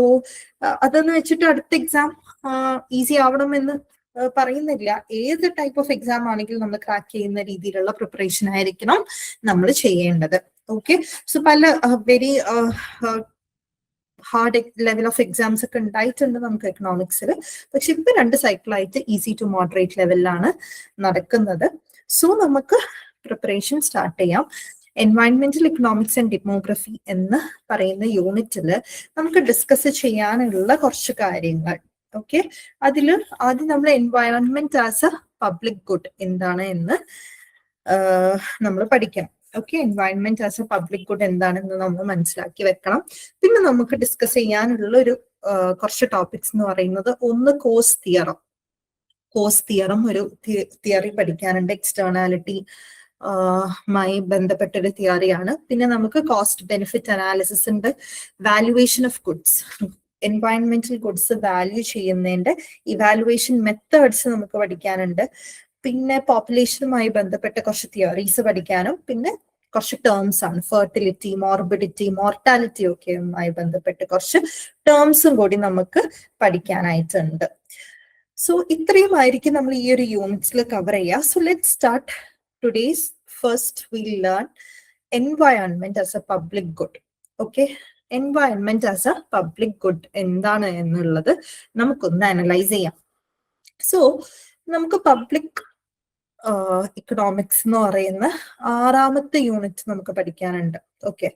അതെന്ന് വെച്ചിട്ട് അടുത്ത എക്സാം ഈസി ആവണമെന്ന് പറയുന്നില്ല, ഏത് ടൈപ്പ് ഓഫ് എക്സാം ആണെങ്കിലും നമ്മൾ ക്രാക്ക് ചെയ്യുന്ന രീതിയിലുള്ള പ്രിപ്പറേഷൻ ആയിരിക്കണം നമ്മൾ ചെയ്യേണ്ടത്. ഓക്കെ, സോ പല very hard level of exams ഒക്കെ ഉണ്ടായിട്ടുണ്ട് നമുക്ക് എക്കണോമിക്സിൽ. പക്ഷെ ഇപ്പൊ 2 സൈക്കിളായിട്ട് ഈസി ടു മോഡറേറ്റ് ലെവലിലാണ് നടക്കുന്നത്. സോ നമുക്ക് പ്രിപ്പറേഷൻ സ്റ്റാർട്ട് ചെയ്യാം. എൻവയൺമെന്റൽ ഇക്കണോമിക്സ് ആൻഡ് ഡെമോഗ്രഫി എന്ന് പറയുന്ന യൂണിറ്റിൽ നമുക്ക് ഡിസ്കസ് ചെയ്യാനുള്ള കുറച്ച് കാര്യങ്ങൾ. ഓക്കെ, അതിൽ ആദ്യം നമ്മൾ environment as a public good എന്താണ് എന്ന് നമ്മൾ പഠിക്കണം. Okay, environment as a public good എന്താണെന്ന് നമ്മൾ മനസ്സിലാക്കി വെക്കണം. പിന്നെ നമുക്ക് ഡിസ്കസ് ചെയ്യാനുള്ള ഒരു കുറച്ച് ടോപ്പിക്സ് എന്ന് പറയുന്നത്, ഒന്ന് കോസ്റ്റ് തിയറം. കോസ്റ്റ് തിയറം ഒരു തിയറി പഠിക്കാനുണ്ട്, എക്സ്റ്റേണാലിറ്റി മായി ബന്ധപ്പെട്ടൊരു തിയറിയാണ്. പിന്നെ നമുക്ക് കോസ്റ്റ് ബെനിഫിറ്റ് അനാലിസിസ് ഉണ്ട്, വാല്യുവേഷൻ ഓഫ് ഗുഡ്സ്, എൻവയൺമെന്റൽ ഗുഡ്സ് വാല്യൂ ചെയ്യുന്നതിന്റെ ഇവാലുവേഷൻ മെത്തേഡ്സ് നമുക്ക് പഠിക്കാനുണ്ട്. പിന്നെ പോപ്പുലേഷനുമായി ബന്ധപ്പെട്ട കുറച്ച് തിയറീസ് പഠിക്കാനും പിന്നെ കുറച്ച് ടേംസ് ആണ്, ഫെർട്ടിലിറ്റി, മോർബിഡിറ്റി, മോർട്ടാലിറ്റി ഒക്കെയുമായി ബന്ധപ്പെട്ട് കുറച്ച് ടേംസും കൂടി നമുക്ക് പഠിക്കാനായിട്ടുണ്ട്. സോ ഇത്രയുമായിരിക്കും നമ്മൾ ഈ ഒരു യൂണിറ്റ്സിൽ കവർ ചെയ്യുക. So let start today's. First will learn environment as a public good. Okay, environment as a public good എന്താണ് എന്നുള്ളത് നമുക്കൊന്ന് അനലൈസ് ചെയ്യാം. സോ നമുക്ക് പബ്ലിക് ഇക്കണോമിക്സ് എന്ന് പറയുന്ന 6ാമത്തെ യൂണിറ്റ് നമുക്ക് പഠിക്കാനുണ്ട്. ഓക്കെ,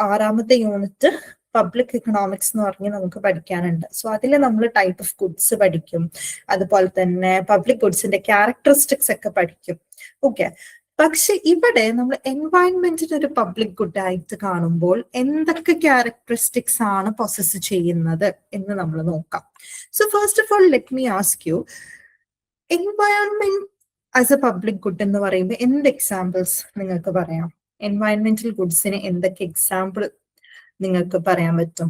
6ാമത്തെ യൂണിറ്റ് പബ്ലിക് ഇക്കണോമിക്സ് എന്ന് പറഞ്ഞ് നമുക്ക് പഠിക്കാനുണ്ട്. സോ അതിൽ നമ്മൾ ടൈപ്പ് ഓഫ് ഗുഡ്സ് പഠിക്കും, അതുപോലെ തന്നെ പബ്ലിക് ഗുഡ്സിന്റെ ക്യാരക്ടറിസ്റ്റിക്സ് ഒക്കെ പഠിക്കും. ഓക്കെ, പക്ഷെ ഇവിടെ നമ്മൾ എൻവയൺമെന്റിന് ഒരു പബ്ലിക് ഗുഡ് ആയിട്ട് കാണുമ്പോൾ എന്തൊക്കെ ക്യാരക്ടറിസ്റ്റിക്സ് ആണ് പൊസസ് ചെയ്യുന്നത് എന്ന് നമ്മൾ നോക്കാം. So first of all let me ask you, environment as a public good എന്ന് പറയുമ്പോൾ എന്ത് എക്സാമ്പിൾസ് നിങ്ങൾക്ക് പറയാം? എൻവയൺമെന്റൽ ഗുഡ്സിന് എന്തൊക്കെ എക്സാമ്പിൾ നിങ്ങൾക്ക് പറയാൻ പറ്റും?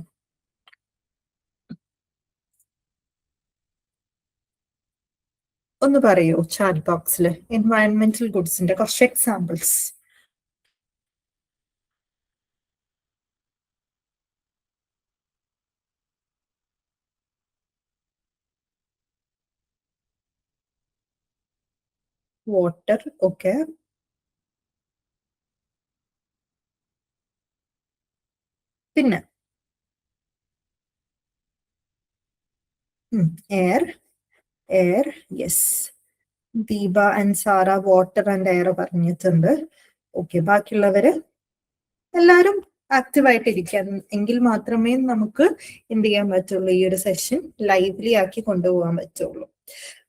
ഒന്ന് പറയൂ ചാറ്റ് ബോക്സിൽ എൻവയൺമെന്റൽ ഗുഡ്സിന്റെ കുറച്ച് എക്സാമ്പിൾസ്. Water, okay. പിന്നെ air, air, yes. Deepa and Sara water and air പറഞ്ഞിട്ടുണ്ട്. ഓക്കെ, ബാക്കിയുള്ളവര് എല്ലാവരും ആക്റ്റീവായിട്ട് ഇരിക്കാൻ എങ്കിൽ മാത്രമേ നമുക്ക് എന്ത് ചെയ്യാൻ പറ്റുള്ളൂ, ഈ ഒരു സെഷൻ ലൈവ്ലി ആക്കി കൊണ്ടുപോകാൻ പറ്റുള്ളൂ.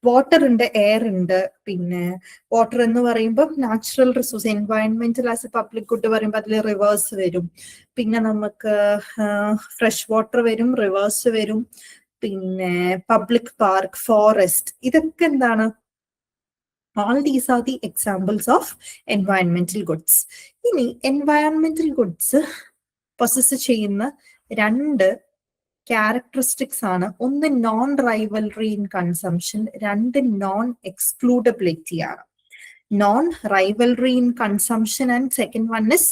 വാട്ടർ ഉണ്ട്, എയർ ഉണ്ട്. പിന്നെ വാട്ടർ എന്ന് പറയുമ്പോൾ നാച്ചുറൽ റിസോഴ്സ്, എൻവയൺമെന്റൽ ആസ് എ പബ്ലിക് ഗുഡ് പറയുമ്പോൾ അതിൽ റിവേഴ്സ് വരും. പിന്നെ നമുക്ക് ഫ്രഷ് വാട്ടർ വരും, റിവേഴ്സ് വരും. പിന്നെ പബ്ലിക് പാർക്ക്, ഫോറസ്റ്റ്, ഇതൊക്കെ എന്താണ്? All these are the examples of environmental goods. ഇനി environmental goods പൊസസ് ചെയ്യുന്ന 2 ക്യാരക്ടറിസ്റ്റിക്സ് ആണ്. ഒന്ന് non rivalry in consumption, 2 non excludability ആണ്. Non rivalry in consumption and second one is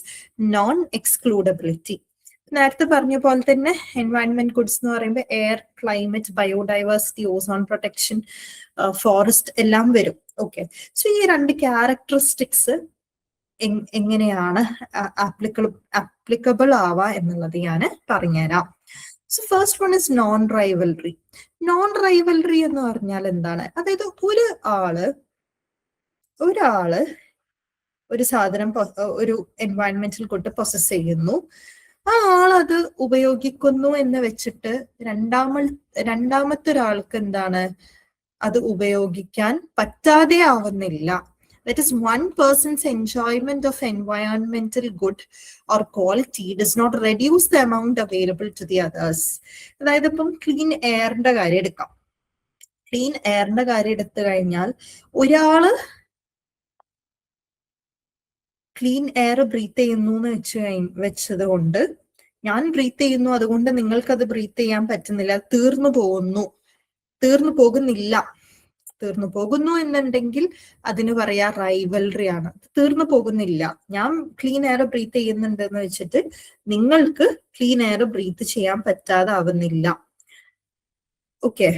non excludability. നേരത്തെ പറഞ്ഞ പോലെ തന്നെ എൻവയൺമെന്റ് ഗുഡ്സ് എന്ന് പറയുമ്പോൾ air, climate, biodiversity, ozone protection, forest എല്ലാം വരും. ഓക്കെ, സോ ഈ 2 ക്യാരക്ടറിസ്റ്റിക്സ് എങ്ങനെയാണ് ആപ്ലിക്കബിൾ ആവുക എന്നുള്ളത് ഞാൻ പറഞ്ഞുതരാം. So first one is non rivalry. Non rivalry എന്ന് പറഞ്ഞാൽ എന്താണ്? അതായത് ഒരാള് ഒരു സാധനം, ഒരു എൻവയൺമെന്റൽ ഗുഡ് പൊസസ് ചെയ്യുന്നു, ആ ആളത് ഉപയോഗിക്കുന്നു എന്ന് വെച്ചിട്ട് രണ്ടാമത്തെ ഒരാൾക്ക് എന്താണ് അത് ഉപയോഗിക്കാൻ പറ്റാതെ ആവുന്നില്ല. That is, one person's enjoyment of environmental good or quality does not reduce the amount available to the others. അതായത് ഇപ്പം ക്ലീൻ എയറിന്റെ കാര്യം എടുക്കാം. ക്ലീൻ എയറിന്റെ കാര്യം എടുത്തു കഴിഞ്ഞാൽ ഒരാള് ക്ലീൻ എയർ ബ്രീത്ത് ചെയ്യുന്നു എന്ന് വെച്ചത് കൊണ്ട്, ഞാൻ ബ്രീത്ത് ചെയ്യുന്നു അതുകൊണ്ട് നിങ്ങൾക്കത് ബ്രീത്ത് ചെയ്യാൻ പറ്റുന്നില്ല, തീർന്നു പോകുന്നു എന്നുണ്ടെങ്കിൽ അതിന് പറയാ റൈവൽറി ആണ്. തീർന്നു പോകുന്നില്ല, ഞാൻ ക്ലീൻ എയർ ബ്രീത്ത് ചെയ്യുന്നുണ്ട് എന്ന് വെച്ചിട്ട് നിങ്ങൾക്ക് ക്ലീൻ എയർ ബ്രീത്ത് ചെയ്യാൻ പറ്റാതെ ആവുന്നില്ല. Okay,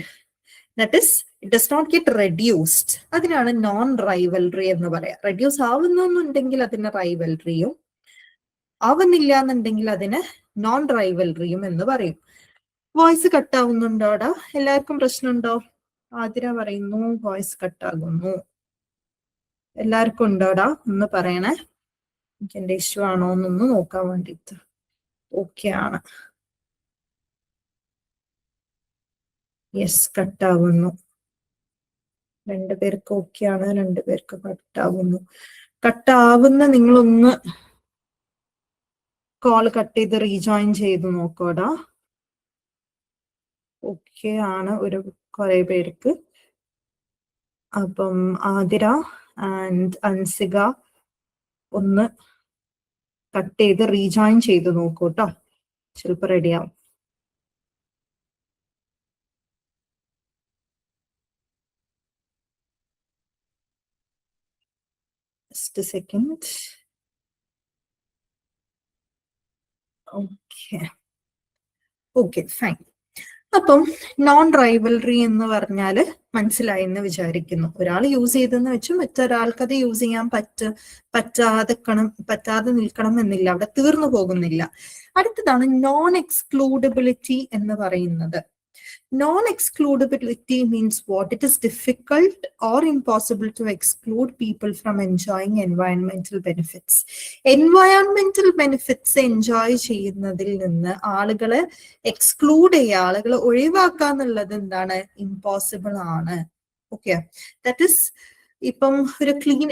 that is it does not get reduced. അതിനാണ് നോൺ റൈവൽറി എന്ന് പറയാം. റെഡ്യൂസ് ആവുന്നുണ്ടെങ്കിൽ അതിന് റൈവൽറിയും, ആവുന്നില്ല എന്നുണ്ടെങ്കിൽ അതിന് നോൺ റൈവൽറിയും എന്ന് പറയും. വോയിസ് കട്ടാവുന്നുണ്ടോടാ? എല്ലാവർക്കും പ്രശ്നമുണ്ടോ? ആതിര പറയുന്നു വോയിസ് കട്ടാകുന്നു. എല്ലാവർക്കും ഉണ്ടോടാ? ഒന്ന് പറയണേ, എനിക്ക് എന്റെ ഇഷ്യൂ ആണോ എന്നൊന്ന് നോക്കാൻ വേണ്ടിട്ട്. ഓക്കെ ആണ്. യെസ്, കട്ടാവുന്നു. രണ്ടുപേർക്ക് ഓക്കെ ആണ്, രണ്ടുപേർക്ക് കട്ടാവുന്നു. കട്ടാവുന്ന നിങ്ങളൊന്ന് കോൾ കട്ട് ചെയ്ത് റീജോയിൻ ചെയ്ത് നോക്കോടാ. ഓക്കെ ആണ് ഒരു കുറെ പേർക്ക്. അപ്പം ആതിര ആൻഡ് അൻസിക ഒന്ന് കട്ട് ചെയ്ത് റീജോയിൻ ചെയ്ത് നോക്കൂട്ടോ, ചിലപ്പോൾ റെഡിയാവും. Just a second. Okay, fine. അപ്പം നോൺ റൈവൽറി എന്ന് പറഞ്ഞാല് മനസ്സിലായി എന്ന് വിചാരിക്കുന്നു. ഒരാൾ യൂസ് ചെയ്തെന്ന് വെച്ച് മറ്റൊരാൾക്ക് അത് യൂസ് ചെയ്യാൻ പറ്റാതെ നിൽക്കണം എന്നില്ല, അവിടെ തീർന്നു പോകുന്നില്ല. അടുത്തതാണ് നോൺ എക്സ്ക്ലൂഡബിലിറ്റി എന്ന് പറയുന്നത്. Non-excludability means what? It is difficult or impossible to exclude people from enjoying environmental benefits. Environmental benefits enjoy ചെയ്യുന്നതിൽ നിന്ന് ആളുകളെ എക്സ്ക്ലൂഡ് ചെയ്യുക, ആളുകളെ ഒഴിവാക്കാന്നുള്ളത് എന്താണ്? ഇമ്പോസിബിൾ ആണ്. ഓക്കെ, ദാറ്റ് ഇസ് ഇപ്പം ഒരു ക്ലീൻ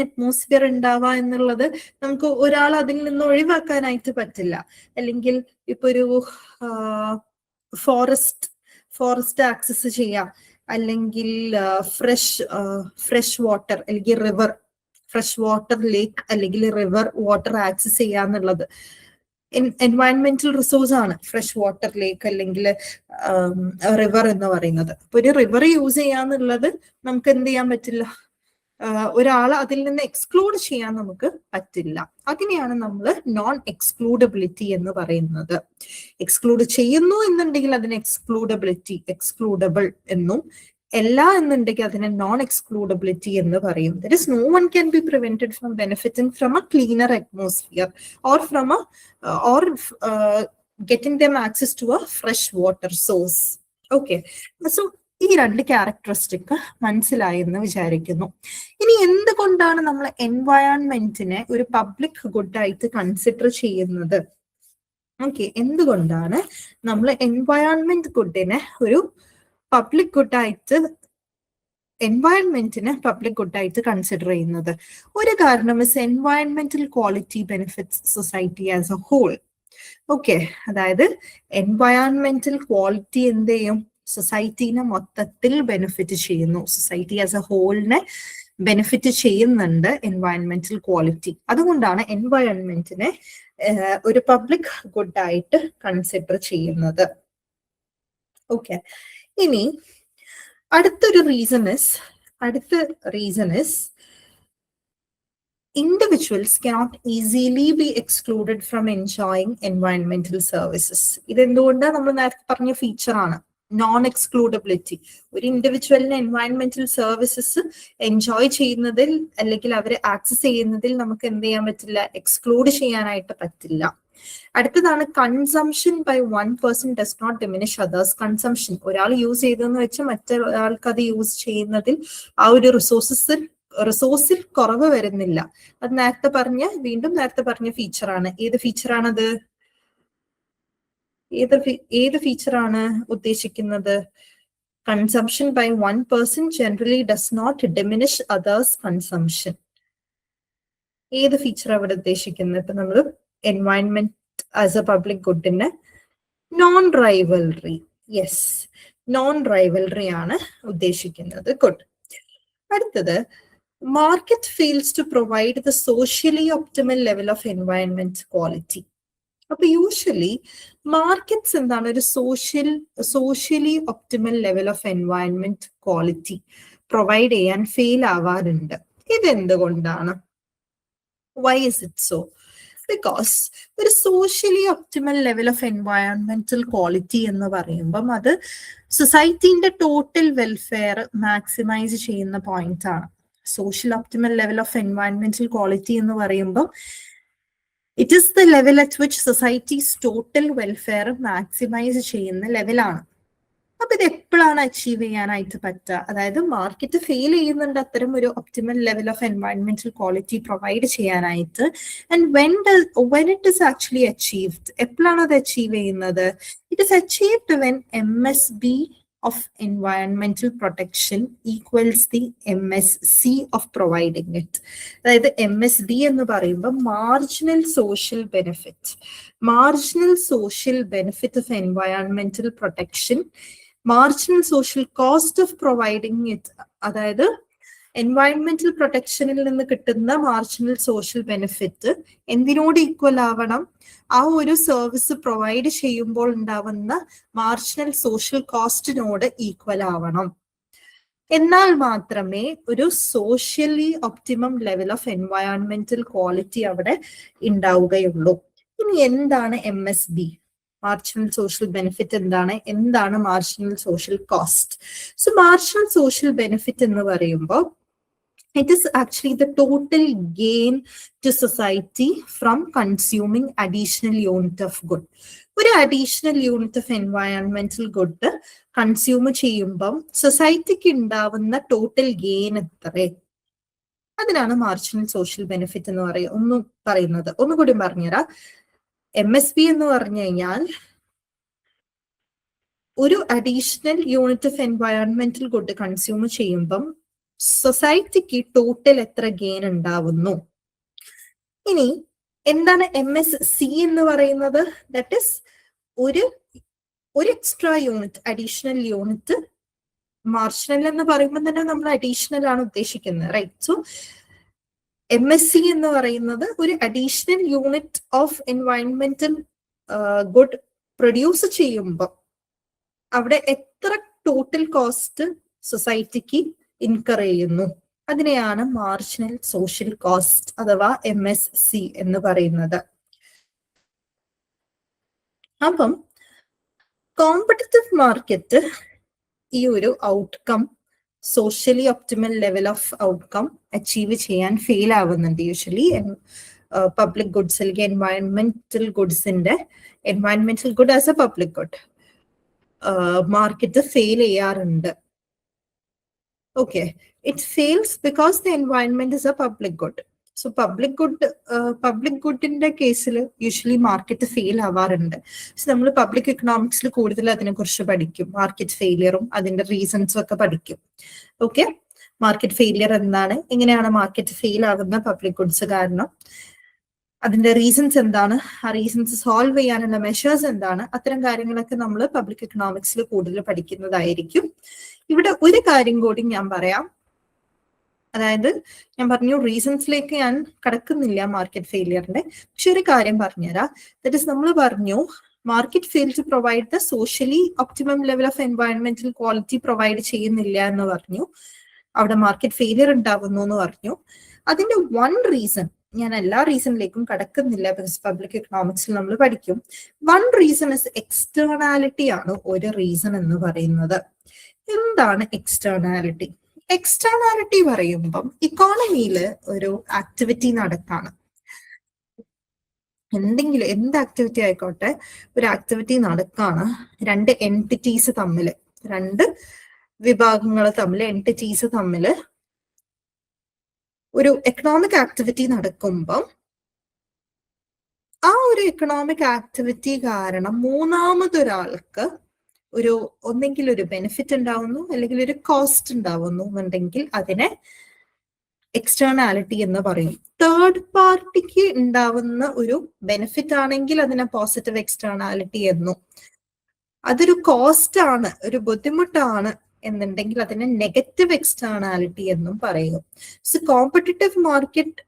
അറ്റ്മോസ്ഫിയർ ഉണ്ടാവുക എന്നുള്ളത് നമുക്ക് ഒരാൾ അതിൽ നിന്ന് ഒഴിവാക്കാനായിട്ട് പറ്റില്ല. അല്ലെങ്കിൽ ഇപ്പൊ ഒരു ഫോറസ്റ്റ് ആക്സസ് ചെയ്യാം, അല്ലെങ്കിൽ ഫ്രഷ് വാട്ടർ അല്ലെങ്കിൽ ഫ്രഷ് വാട്ടർ ലേക്ക് അല്ലെങ്കിൽ റിവർ വാട്ടർ ആക്സസ് ചെയ്യാന്നുള്ളത് എൻവയൺമെന്റൽ റിസോഴ്സ് ആണ്. ഫ്രഷ് വാട്ടർ ലേക്ക് അല്ലെങ്കിൽ റിവർ എന്ന് പറയുന്നത്. അപ്പൊ ഒരു റിവർ യൂസ് ചെയ്യാന്നുള്ളത് നമുക്ക് എന്ത് ചെയ്യാൻ പറ്റില്ല, ഒരാളെ അതിൽ നിന്ന് എക്സ്ക്ലൂഡ് ചെയ്യാൻ നമുക്ക് പറ്റില്ല. അതിനെയാണ് നമ്മൾ നോൺ എക്സ്ക്ലൂഡബിലിറ്റി എന്ന് പറയുന്നത്. എക്സ്ക്ലൂഡ് ചെയ്യുന്നു എന്നുണ്ടെങ്കിൽ അതിന് എക്സ്ക്ലൂഡബിൾ എന്നും, അല്ല എന്നുണ്ടെങ്കിൽ അതിനെ നോൺ എക്സ്ക്ലൂഡബിലിറ്റി എന്ന് പറയും. That is no one can be prevented from benefiting from a cleaner atmosphere or getting them access to a fresh water source. Okay, so ഈ രണ്ട് ക്യാരക്ടറിസ്റ്റിക് മനസ്സിലായി എന്ന് വിചാരിക്കുന്നു. ഇനി എന്തുകൊണ്ടാണ് നമ്മൾ എൻവയോൺമെന്റിനെ ഒരു പബ്ലിക് ഗുഡായിട്ട് കൺസിഡർ ചെയ്യുന്നത്? ഓക്കെ, എന്തുകൊണ്ടാണ് നമ്മൾ എൻവയോൺമെന്റ് ഗുഡിനെ ഒരു പബ്ലിക് ഗുഡായിട്ട് കൺസിഡർ ചെയ്യുന്നത്? ഒരു കാരണം ഇസ് എൻവയോൺമെന്റൽ quality benefits society as a whole. Okay, അതായത് എൻവയോൺമെന്റൽ ക്വാളിറ്റി എന്ത് ചെയ്യും? സൊസൈറ്റീനെ മൊത്തത്തിൽ ബെനിഫിറ്റ് ചെയ്യുന്നു. സൊസൈറ്റി ആസ് എ ഹോളിനെ ബെനിഫിറ്റ് ചെയ്യുന്നുണ്ട് എൻവയോൺമെന്റൽ ക്വാളിറ്റി. അതുകൊണ്ടാണ് എൻവയോൺമെന്റിനെ ഒരു പബ്ലിക് ഗുഡായിട്ട് കൺസിഡർ ചെയ്യുന്നത്. ഓക്കെ, ഇനി അടുത്ത reason is individuals cannot easily be excluded from enjoying environmental services. ഇതെന്തുകൊണ്ടാണ്? നമ്മൾ നേരത്തെ പറഞ്ഞ ഫീച്ചർ ആണ് നോൺ എക്സ്ക്ലൂഡബിലിറ്റി. ഒരു ഇൻഡിവിജ്വലിന് എൻവയൺമെന്റൽ സർവീസസ് എൻജോയ് ചെയ്യുന്നതിൽ അല്ലെങ്കിൽ അവരെ ആക്സസ് ചെയ്യുന്നതിൽ നമുക്ക് എന്ത് ചെയ്യാൻ പറ്റില്ല? എക്സ്ക്ലൂഡ് ചെയ്യാനായിട്ട് പറ്റില്ല. അടുത്തതാണ് consumption by one person does not diminish others. Consumption, ഒരാൾ യൂസ് ചെയ്തെന്ന് വെച്ച് മറ്റൊരാൾക്ക് അത് യൂസ് ചെയ്യുന്നതിൽ ആ ഒരു റിസോഴ്സിൽ കുറവ് വരുന്നില്ല. അത് നേരത്തെ പറഞ്ഞ ഫീച്ചറാണ്. ഏത് ഫീച്ചറാണത്? ഏത് ഫീച്ചറാണ് ഉദ്ദേശിക്കുന്നത്? Consumption by one person generally does not diminish others consumption. ഏത് ഫീച്ചർ അവിടെ ഉദ്ദേശിക്കുന്നത്? ഇപ്പൊ നമ്മൾ എൻവയൺമെന്റ് ആസ് എ പബ്ലിക് ഗുഡിന് non rivalry, yes, non rivalry ആണ് ഉദ്ദേശിക്കുന്നത്. ഗുഡ്. അടുത്തത്, market fails to provide the socially optimal level of environment quality. അപ്പൊ യൂഷ്വലി മാർക്കറ്റ്സ് എന്താണ്? ഒരു socially optimal level of environment quality provide ചെയ്യാൻ ഫെയിൽ ആവാറുണ്ട്. ഇതെന്തുകൊണ്ടാണ്? Why is it so? Because ഒരു socially optimal level of environmental quality എന്ന് പറയുമ്പം അത് സൊസൈറ്റിന്റെ ടോട്ടൽ വെൽഫെയർ മാക്സിമൈസ് ചെയ്യുന്ന പോയിന്റ് ആണ്. Social optimal level of environmental quality എന്ന് പറയുമ്പോൾ it is the level at which society's total welfare maximize ചെയ്യുന്ന ലെവലാണ്. അപ്പൊ ഇത് എപ്പോഴാണ് അച്ചീവ് ചെയ്യാനായിട്ട് പറ്റുക? അതായത് മാർക്കറ്റ് ഫെയിൽ ചെയ്യുന്നുണ്ട് അത്തരം ഒരു optimal level of environmental quality provide ചെയ്യാനായിട്ട്. And when it is actually achieved, എപ്പോഴാണ് അത് അച്ചീവ് ചെയ്യുന്നത്? It is achieved when MSB of environmental protection equals the MSC of providing it. അതായത് MSB എന്ന് പറയുമ്പോൾ marginal social benefit of environmental protection, marginal social cost of providing it. അതായത് എൻവയൺമെന്റൽ പ്രൊട്ടക്ഷനിൽ നിന്ന് കിട്ടുന്ന marginal social benefit എന്തിനോട് equal ആവണം? ആ ഒരു service provide ചെയ്യുമ്പോൾ ഉണ്ടാവുന്ന മാർജിനൽ സോഷ്യൽ കോസ്റ്റിനോട് ഈക്വൽ ആവണം. എന്നാൽ മാത്രമേ ഒരു സോഷ്യലി ഒപ്റ്റിമം ലെവൽ ഓഫ് എൻവയൺമെന്റൽ ക്വാളിറ്റി അവിടെ ഉണ്ടാവുകയുള്ളൂ. ഇനി എന്താണ് MSB? മാർജിനൽ സോഷ്യൽ ബെനിഫിറ്റ് എന്താണ് marginal social cost? So marginal social benefit എന്ന് പറയുമ്പോൾ it is actually the total gain to society from consuming additional unit of good. ഒരു അഡീഷണൽ യൂണിറ്റ് ഓഫ് എൻവയൺമെന്റൽ ഗുഡ് കൺസ്യൂം ചെയ്യുമ്പം സൊസൈറ്റിക്ക് ഉണ്ടാവുന്ന ടോട്ടൽ ഗെയിൻ എത്ര? അതിനാണ് മാർജിനൽ സോഷ്യൽ ബെനിഫിറ്റ് എന്ന് പറയുന്നത്. ഒന്നുകൂടി പറഞ്ഞുതരാം. MSB എന്ന് പറഞ്ഞു കഴിഞ്ഞാൽ ഒരു അഡീഷണൽ യൂണിറ്റ് ഓഫ് എൻവയൺമെന്റൽ ഗുഡ് കൺസ്യൂം ചെയ്യുമ്പം സൊസൈറ്റിക്ക് ടോട്ടൽ എത്ര ഗെയിൻ ഉണ്ടാവുന്നു. ഇനി എന്താണ് MSC എന്ന് പറയുന്നത്? ദാറ്റ് ഇസ് ഒരു extra unit, additional unit. Marginal എന്ന് പറയുമ്പോൾ തന്നെ നമ്മൾ അഡീഷണൽ ആണ് ഉദ്ദേശിക്കുന്നത്, റൈറ്റ്? സോ MSC എന്ന് പറയുന്നത് ഒരു അഡീഷണൽ യൂണിറ്റ് ഓഫ് എൻവയൺമെന്റൽ ഗുഡ് പ്രൊഡ്യൂസ് ചെയ്യുമ്പോൾ അവിടെ എത്ര ടോട്ടൽ കോസ്റ്റ് സൊസൈറ്റിക്ക് ഇൻകർ ചെയ്യുന്നു, അതിനെയാണ് മാർജിനൽ സോഷ്യൽ കോസ്റ്റ് അഥവാ MSC എന്ന് പറയുന്നത്. അപ്പം കോമ്പറ്റിറ്റീവ് മാർക്കറ്റ് ഈ ഒരു outcome, socially optimal level of outcome achieve ചെയ്യാൻ ഫെയിൽ ആവുന്നുണ്ട് യൂഷ്വലി. പബ്ലിക് ഗുഡ്സ് അല്ലെങ്കിൽ എൻവയൺമെന്റൽ good as a public good market fail ചെയ്യാറുണ്ട്. Okay, it fails because the environment is a public good. So public good in the case usually market fail ആവാറുണ്ട്. So നമ്മൾ public എക്കണോമിക്സിൽ കൂടുതൽ അതിനെ കുറിച്ച് പഠിക്കും. Market ഫെയിലിയറും അതിന്റെ റീസൺസും ഒക്കെ പഠിക്കും. ഓക്കെ, മാർക്കറ്റ് ഫെയിലിയർ എന്താണ്, എങ്ങനെയാണ് മാർക്കറ്റ് ഫെയിൽ ആകുന്ന പബ്ലിക് ഗുഡ്സ് കാരണം, അതിന്റെ റീസൺസ് എന്താണ്, ആ റീസൺസ് സോൾവ് ചെയ്യാനുള്ള മെഷേഴ്സ് എന്താണ്, അത്തരം കാര്യങ്ങളൊക്കെ നമ്മൾ പബ്ലിക് എക്കണോമിക്സിൽ കൂടുതൽ പഠിക്കുന്നതായിരിക്കും. ഇവിടെ ഒരു കാര്യം കൂടി ഞാൻ പറയാം. അതായത് ഞാൻ പറഞ്ഞു റീസൺസിലേക്ക് ഞാൻ കടക്കുന്നില്ല മാർക്കറ്റ് ഫെയിലിയറിന്റെ, പക്ഷെ ഒരു കാര്യം പറഞ്ഞുതരാം. ദാറ്റ് ഇസ് നമ്മൾ പറഞ്ഞു market fail to provide the socially optimum level of എൻവയൺമെന്റൽ ക്വാളിറ്റി പ്രൊവൈഡ് ചെയ്യുന്നില്ല എന്ന് പറഞ്ഞു. അവിടെ മാർക്കറ്റ് ഫെയിലിയർ ഉണ്ടാവുന്നു എന്ന് പറഞ്ഞു. അതിന്റെ വൺ റീസൺ, ഞാൻ എല്ലാ റീസണിലേക്കും കടക്കുന്നില്ല, ബിക്കോസ് പബ്ലിക് എക്കണോമിക്സിൽ നമ്മൾ പഠിക്കും. വൺ റീസൺ ഇസ് എക്സ്റ്റേണാലിറ്റി ആണ് ഒരു റീസൺ എന്ന് പറയുന്നത്. എന്താണ് എക്സ്റ്റേണാലിറ്റി? എക്സ്റ്റേണാലിറ്റി പറയുമ്പം ഇക്കോണമിയിൽ ഒരു ആക്ടിവിറ്റി നടക്കാണ്, എന്ത് ആക്ടിവിറ്റി ആയിക്കോട്ടെ, ഒരു ആക്ടിവിറ്റി നടക്കാണ്. രണ്ട് എൻറ്റിറ്റീസ് തമ്മിൽ, രണ്ട് വിഭാഗങ്ങൾ തമ്മിൽ, എൻറ്റിറ്റീസ് തമ്മിൽ ഒരു എക്കണോമിക് ആക്ടിവിറ്റി നടക്കുമ്പം ആ ഒരു എക്കണോമിക് ആക്ടിവിറ്റി കാരണം മൂന്നാമതൊരാൾക്ക് ഒന്നെങ്കിൽ ഒരു ബെനിഫിറ്റ് ഉണ്ടാവുന്നു അല്ലെങ്കിൽ ഒരു കോസ്റ്റ് ഉണ്ടാവുന്നു എന്നുണ്ടെങ്കിൽ അതിനെ എക്സ്റ്റേണാലിറ്റി എന്ന് പറയും. തേർഡ് പാർട്ടിക്ക് ഉണ്ടാവുന്ന ഒരു ബെനിഫിറ്റ് ആണെങ്കിൽ അതിനെ പോസിറ്റീവ് എക്സ്റ്റേണാലിറ്റി എന്നും, അതൊരു കോസ്റ്റ് ആണ്, ഒരു ബുദ്ധിമുട്ടാണ് എന്നുണ്ടെങ്കിൽ അതിനെ നെഗറ്റീവ് എക്സ്റ്റേണാലിറ്റി എന്നും പറയും. So competitive market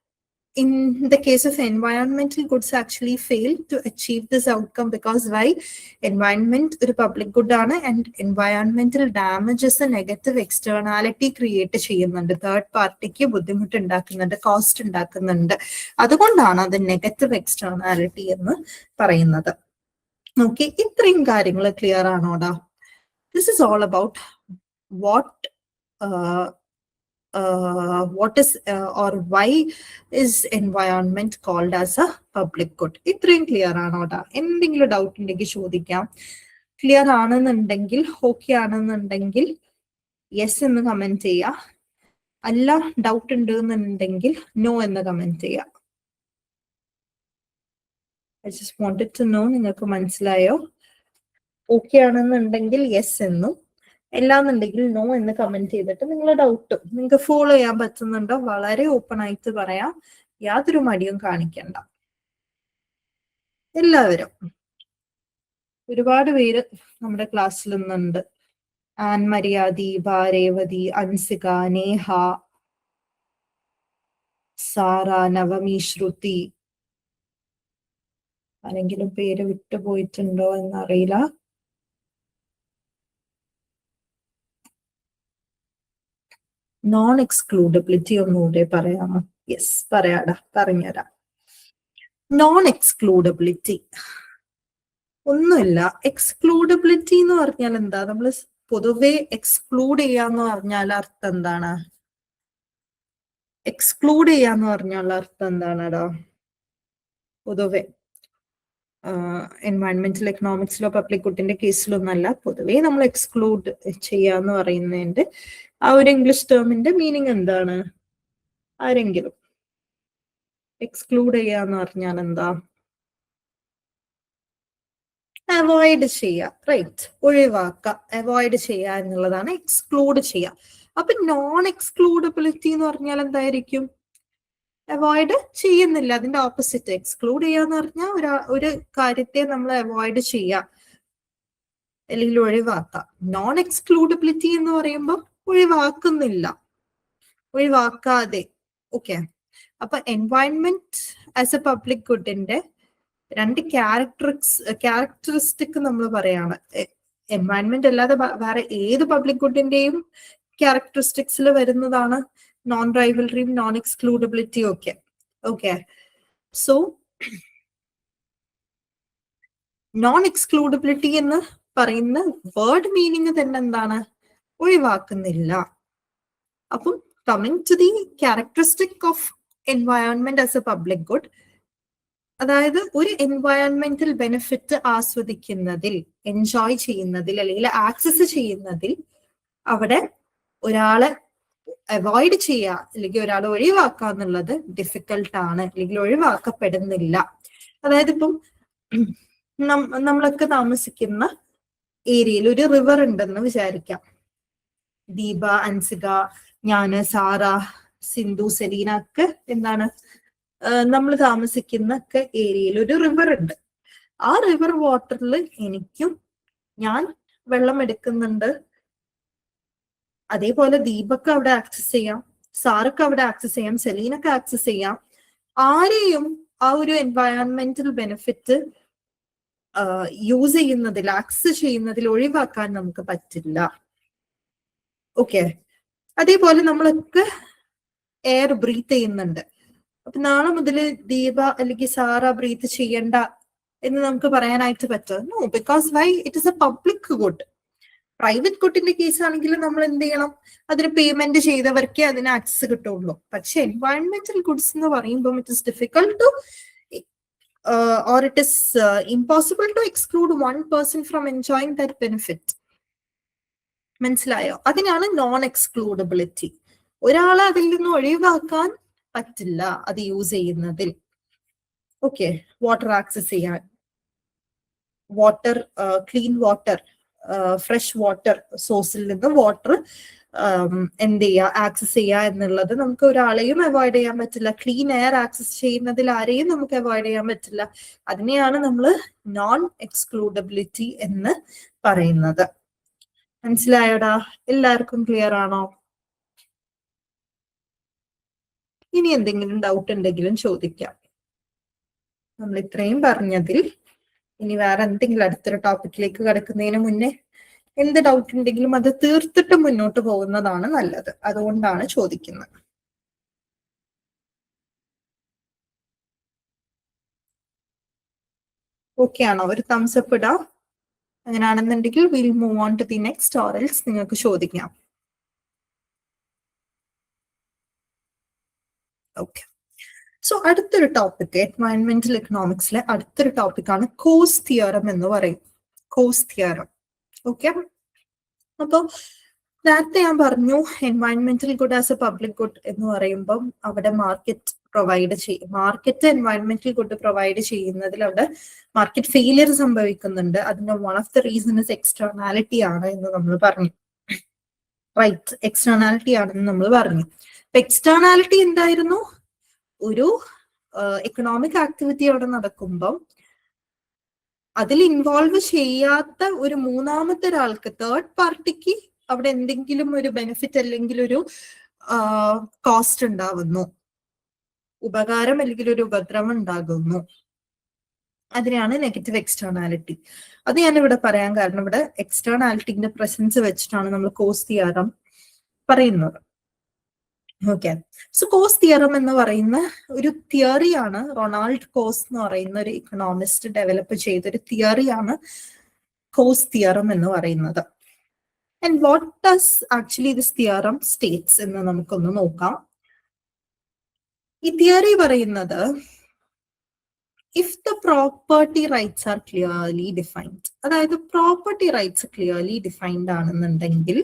in the case of environmental goods actually fail to achieve this outcome because why? Environment ഒരു public good ആണ് and environmental damages a negative externality create ചെയ്യുന്നുണ്ട്, തേർഡ് പാർട്ടിക്ക് ബുദ്ധിമുട്ട് ഉണ്ടാക്കുന്നുണ്ട്, കോസ്റ്റ് ഉണ്ടാക്കുന്നുണ്ട്. അതുകൊണ്ടാണ് അത് നെഗറ്റീവ് എക്സ്റ്റേണാലിറ്റി എന്ന് പറയുന്നത്. ഓക്കെ, ഇത്രയും കാര്യങ്ങൾ ക്ലിയർ ആണോടാ? This is all about what is or why is environment called as a public good. ഇത്രയും ക്ലിയർ ആണോടാ? എന്തെങ്കിലും ഡൗട്ട് ഉണ്ടെങ്കിൽ ചോദിക്കാം. ക്ലിയർ ആണെന്നുണ്ടെങ്കിൽ, ഓക്കെ ആണെന്നുണ്ടെങ്കിൽ യെസ് എന്ന് കമന്റ് ചെയ്യാം. അല്ല, ഡൗട്ട് ഉണ്ട് എന്നുണ്ടെങ്കിൽ നോ എന്ന് കമന്റ് ചെയ്യാം. I just wanted to know നിങ്ങൾക്ക് മനസ്സിലായോ? ഓക്കെ ആണെന്നുണ്ടെങ്കിൽ യെസ് എന്നും, എല്ലാന്നുണ്ടെങ്കിൽ നോ എന്ന് കമന്റ് ചെയ്തിട്ട് നിങ്ങളുടെ ഡൗട്ട് നിങ്ങൾക്ക് ഫോളോ ചെയ്യാൻ പറ്റുന്നുണ്ടോ വളരെ ഓപ്പൺ ആയിട്ട് പറയാം, യാതൊരു മടിയും കാണിക്കണ്ട. എല്ലാവരും, ഒരുപാട് പേര് നമ്മുടെ ക്ലാസ്സിൽ നിന്നുണ്ട്. ആൻ മര്യാദി, ഭാരേവതി, അൻസിക, നേഹ, സാറ, നവമി, ശ്രുതി. ആരെങ്കിലും പേര് വിട്ടുപോയിട്ടുണ്ടോ എന്നറിയില്ല. നോൺ എക്സ്ക്ലൂഡബിലിറ്റി ഒന്നുകൂടെ പറയാമോ? യെസ്, പറയാടാ, പറഞ്ഞുതരാം. നോൺ എക്സ്ക്ലൂഡബിലിറ്റി ഒന്നുമില്ല. എക്സ്ക്ലൂഡബിലിറ്റി എന്ന് പറഞ്ഞാൽ എന്താ? നമ്മൾ പൊതുവെ എക്സ്ക്ലൂഡ് ചെയ്യാന്ന് പറഞ്ഞാൽ അർത്ഥം എന്താണ്? എക്സ്ക്ലൂഡ് ചെയ്യാന്ന് പറഞ്ഞാൽ അർത്ഥം എന്താണടാ? പൊതുവെ എൻവയൺമെന്റൽ എക്കണോമിക്സിലോ പബ്ലിക് ഗുഡിന്റെ കേസിലൊന്നല്ല, പൊതുവേ നമ്മൾ എക്സ്ക്ലൂഡ് ചെയ്യാന്ന് പറയുന്നതിന്റെ ആ ഒരു ഇംഗ്ലീഷ് ടേമിന്റെ മീനിങ് എന്താണ്? ആരെങ്കിലും എക്സ്ക്ലൂഡ് ചെയ്യാന്ന് പറഞ്ഞാൽ എന്താ? അവോയ്ഡ് ചെയ്യുക, റൈറ്റ്? ഒഴിവാക്കുക, അവോയ്ഡ് ചെയ്യുക എന്നുള്ളതാണ് എക്സ്ക്ലൂഡ് ചെയ്യുക. അപ്പൊ നോൺ എക്സ്ക്ലൂഡബിലിറ്റി എന്ന് പറഞ്ഞാൽ എന്തായിരിക്കും? അവോയ്ഡ് ചെയ്യുന്നില്ല, അതിന്റെ ഓപ്പോസിറ്റ്. എക്സ്ക്ലൂഡ് ചെയ്യാന്ന് പറഞ്ഞാൽ ഒരു കാര്യത്തെ നമ്മൾ അവോയ്ഡ് ചെയ്യുക അല്ലെങ്കിൽ ഒഴിവാക്കാം. നോൺ എക്സ്ക്ലൂഡബിലിറ്റി എന്ന് പറയുമ്പോൾ ഒഴിവാക്കുന്നില്ല, ഒഴിവാക്കാതെ. ഓക്കെ, അപ്പൊ എൻവയൺമെന്റ് ആസ് എ പബ്ലിക് ഗുഡിന്റെ രണ്ട് ക്യാരക്ടറിസ്റ്റിക് നമ്മൾ പറയാണ്. എൻവയൺമെന്റ് അല്ലാതെ വേറെ ഏത് പബ്ലിക് ഗുഡിന്റെയും ക്യാരക്ടറിസ്റ്റിക്സിൽ വരുന്നതാണ് നോൺ റൈവലറിയും നോൺ എക്സ്ക്ലൂഡബിലിറ്റിയും ഒക്കെ. ഓക്കെ, സോ നോൺ എക്സ്ക്ലൂഡബിലിറ്റി എന്ന് പറയുന്ന വേർഡ് മീനിങ് തന്നെ എന്താണ്? ഒഴിവാക്കുന്നില്ല. അപ്പം coming to the characteristic of environment as a public good, അതായത് ഒരു എൻവയൺമെന്റൽ ബെനിഫിറ്റ് ആസ്വദിക്കുന്നതിൽ, എൻജോയ് ചെയ്യുന്നതിൽ അല്ലെങ്കിൽ ആക്സസ് ചെയ്യുന്നതിൽ അവിടെ ഒരാളെ അവോയ്ഡ് ചെയ്യുക അല്ലെങ്കിൽ ഒരാളെ ഒഴിവാക്കുക എന്നുള്ളത് ഡിഫിക്കൽട്ട് ആണ്, അല്ലെങ്കിൽ ഒഴിവാക്കപ്പെടുന്നില്ല. അതായത് ഇപ്പം നമ്മളൊക്കെ താമസിക്കുന്ന ഏരിയയിൽ ഒരു റിവർ ഉണ്ടെന്ന് വിചാരിക്കാം. ദീപ, അൻസിക, ഞാന്, സാറ, സിന്ധു, സെലീന ഒക്കെ എന്താണ് നമ്മൾ താമസിക്കുന്ന ഒക്കെ ഏരിയയിൽ ഒരു റിവർ ഉണ്ട്. ആ റിവർ വാട്ടറിൽ ഞാൻ വെള്ളം എടുക്കുന്നുണ്ട്. അതേപോലെ ദീപക്ക് അവിടെ ആക്സസ് ചെയ്യാം, സാർക്ക് അവിടെ ആക്സസ് ചെയ്യാം, സെലീനക്ക് ആക്സസ് ചെയ്യാം. ആരെയും ആ ഒരു എൻവയൺമെന്റൽ ബെനിഫിറ്റ് യൂസ് ചെയ്യുന്നതിൽ, ആക്സസ് ചെയ്യുന്നതിൽ ഒഴിവാക്കാൻ നമുക്ക് പറ്റില്ല. ഓക്കെ, അതേപോലെ നമ്മളൊക്കെ എയർ ബ്രീത്ത് ചെയ്യുന്നുണ്ട്. അപ്പൊ നാളെ മുതൽ ദീപ അല്ലെങ്കിൽ സാറ ബ്രീത്ത് ചെയ്യണ്ട എന്ന് നമുക്ക് പറയാനായിട്ട് പറ്റുമോ? No, because why? It is a public good. Private ഗുഡിന്റെ കേസ് ആണെങ്കിൽ നമ്മൾ എന്ത് ചെയ്യണം? അതിന് പേയ്മെന്റ് ചെയ്തവർക്കേ അതിന് ആക്സസ് കിട്ടുള്ളൂ. പക്ഷെ എൻവയൺമെന്റൽ ഗുഡ്സ് എന്ന് പറയുമ്പോൾ it is difficult to or it is impossible to exclude one person from enjoying that benefit. മനസ്സിലായോ? അതിനാണ് നോൺ എക്സ്ക്ലൂഡബിലിറ്റി. ഒരാളെ അതിൽ നിന്ന് ഒഴിവാക്കാൻ പറ്റില്ല അത് യൂസ് ചെയ്യുന്നതിൽ. ഓക്കെ, വാട്ടർ ആക്സസ് ചെയ്യാൻ, water, clean water, fresh water സോഴ്സിൽ നിന്ന് വാട്ടർ എന്ത് ചെയ്യുക, ആക്സസ് ചെയ്യുക എന്നുള്ളത് നമുക്ക് ഒരാളെയും അവോയ്ഡ് ചെയ്യാൻ പറ്റില്ല. ക്ലീൻ എയർ ആക്സസ് ചെയ്യുന്നതിൽ ആരെയും നമുക്ക് അവോയ്ഡ് ചെയ്യാൻ പറ്റില്ല. അതിനെയാണ് നമ്മൾ നോൺ എക്സ്ക്ലൂഡബിലിറ്റി എന്ന് പറയുന്നത്. മനസ്സിലായോടാ? എല്ലാവർക്കും ക്ലിയർ ആണോ? ഇനി എന്തെങ്കിലും ഡൗട്ട് ഉണ്ടെങ്കിലും ചോദിക്കാം. നമ്മൾ ഇത്രയും പറഞ്ഞതിൽ ഇനി വേറെ എന്തെങ്കിലും അടുത്തൊരു ടോപ്പിക്കിലേക്ക് കടക്കുന്നതിന് മുന്നേ എന്ത് ഡൗട്ട് ഉണ്ടെങ്കിലും അത് തീർത്തിട്ട് മുന്നോട്ട് പോകുന്നതാണ് നല്ലത്. അതുകൊണ്ടാണ് ചോദിക്കുന്നത്. ഓക്കെ ആണോ? ഒരു തംസ് അപ്പ് ഇടാം. അങ്ങനെയാണെന്നുണ്ടെങ്കിൽ will move on to the next, or else നിങ്ങൾക്ക് ചോദിക്കാം. ഓക്കെ. സോ അടുത്തൊരു ടോപ്പിക് എൻവയൺമെന്റൽ എക്കണോമിക്സിലെ അടുത്തൊരു ടോപ്പിക്കാണ് കോസ് തിയറം എന്ന് പറയും. Coase theorem. ഓക്കെ. അപ്പൊ നേരത്തെ ഞാൻ പറഞ്ഞു എൻവയൺമെന്റൽ good as a public good എന്ന് പറയുമ്പം അവിടെ മാർക്കറ്റ് പ്രൊവൈഡ് ചെയ്യും. മാർക്കറ്റ് എൻവയൺമെന്റൽ ഗുഡ് പ്രൊവൈഡ് ചെയ്യുന്നതിൽ അവിടെ മാർക്കറ്റ് ഫെയിലിയർ സംഭവിക്കുന്നുണ്ട്. അതിന്റെ one of the reason is externality ആണ് എന്ന് നമ്മൾ പറഞ്ഞു. റൈറ്റ്, എക്സ്റ്റേർണാലിറ്റി ആണെന്ന് നമ്മൾ പറഞ്ഞു. അപ്പൊ എക്സ്റ്റേർണാലിറ്റി എന്തായിരുന്നു? ഒരു എക്കണോമിക് ആക്ടിവിറ്റി അവിടെ നടക്കുമ്പം അതിൽ ഇൻവോൾവ് ചെയ്യാത്ത ഒരു മൂന്നാമത്തെ ഒരാൾക്ക്, തേർഡ് പാർട്ടിക്ക് അവിടെ എന്തെങ്കിലും ഒരു ബെനിഫിറ്റ് അല്ലെങ്കിൽ ഒരു കോസ്റ്റ് ഉണ്ടാവുന്നു, ഉപകാരം അല്ലെങ്കിൽ ഒരു ഉപദ്രവം ഉണ്ടാകുന്നു. അതിനെയാണ് നെഗറ്റീവ് എക്സ്റ്റേർണാലിറ്റി. അത് ഞാൻ ഇവിടെ പറയാൻ കാരണം ഇവിടെ എക്സ്റ്റേർണാലിറ്റിന്റെ പ്രസൻസ് വെച്ചിട്ടാണ് നമ്മൾ കോസ് തിയറം പറയുന്നത്. ഓക്കെ. സോ കോസ് തിയറം എന്ന് പറയുന്ന ഒരു തിയറിയാണ്. റൊണാൾഡ് കോസ് എന്ന് പറയുന്ന ഒരു ഇക്കണോമിസ്റ്റ് ഡെവലപ്പ് ചെയ്തൊരു തിയറിയാണ് കോസ് തിയറം എന്ന് പറയുന്നത്. And what does actually this theorem States എന്ന് നമുക്കൊന്ന് നോക്കാം. ഈ തിയറി പറയുന്നത് if the property rights are clearly defined, അതായത് പ്രോപ്പർട്ടി റൈറ്റ്സ് ക്ലിയർലി ഡിഫൈൻഡ് ആണെന്നുണ്ടെങ്കിൽ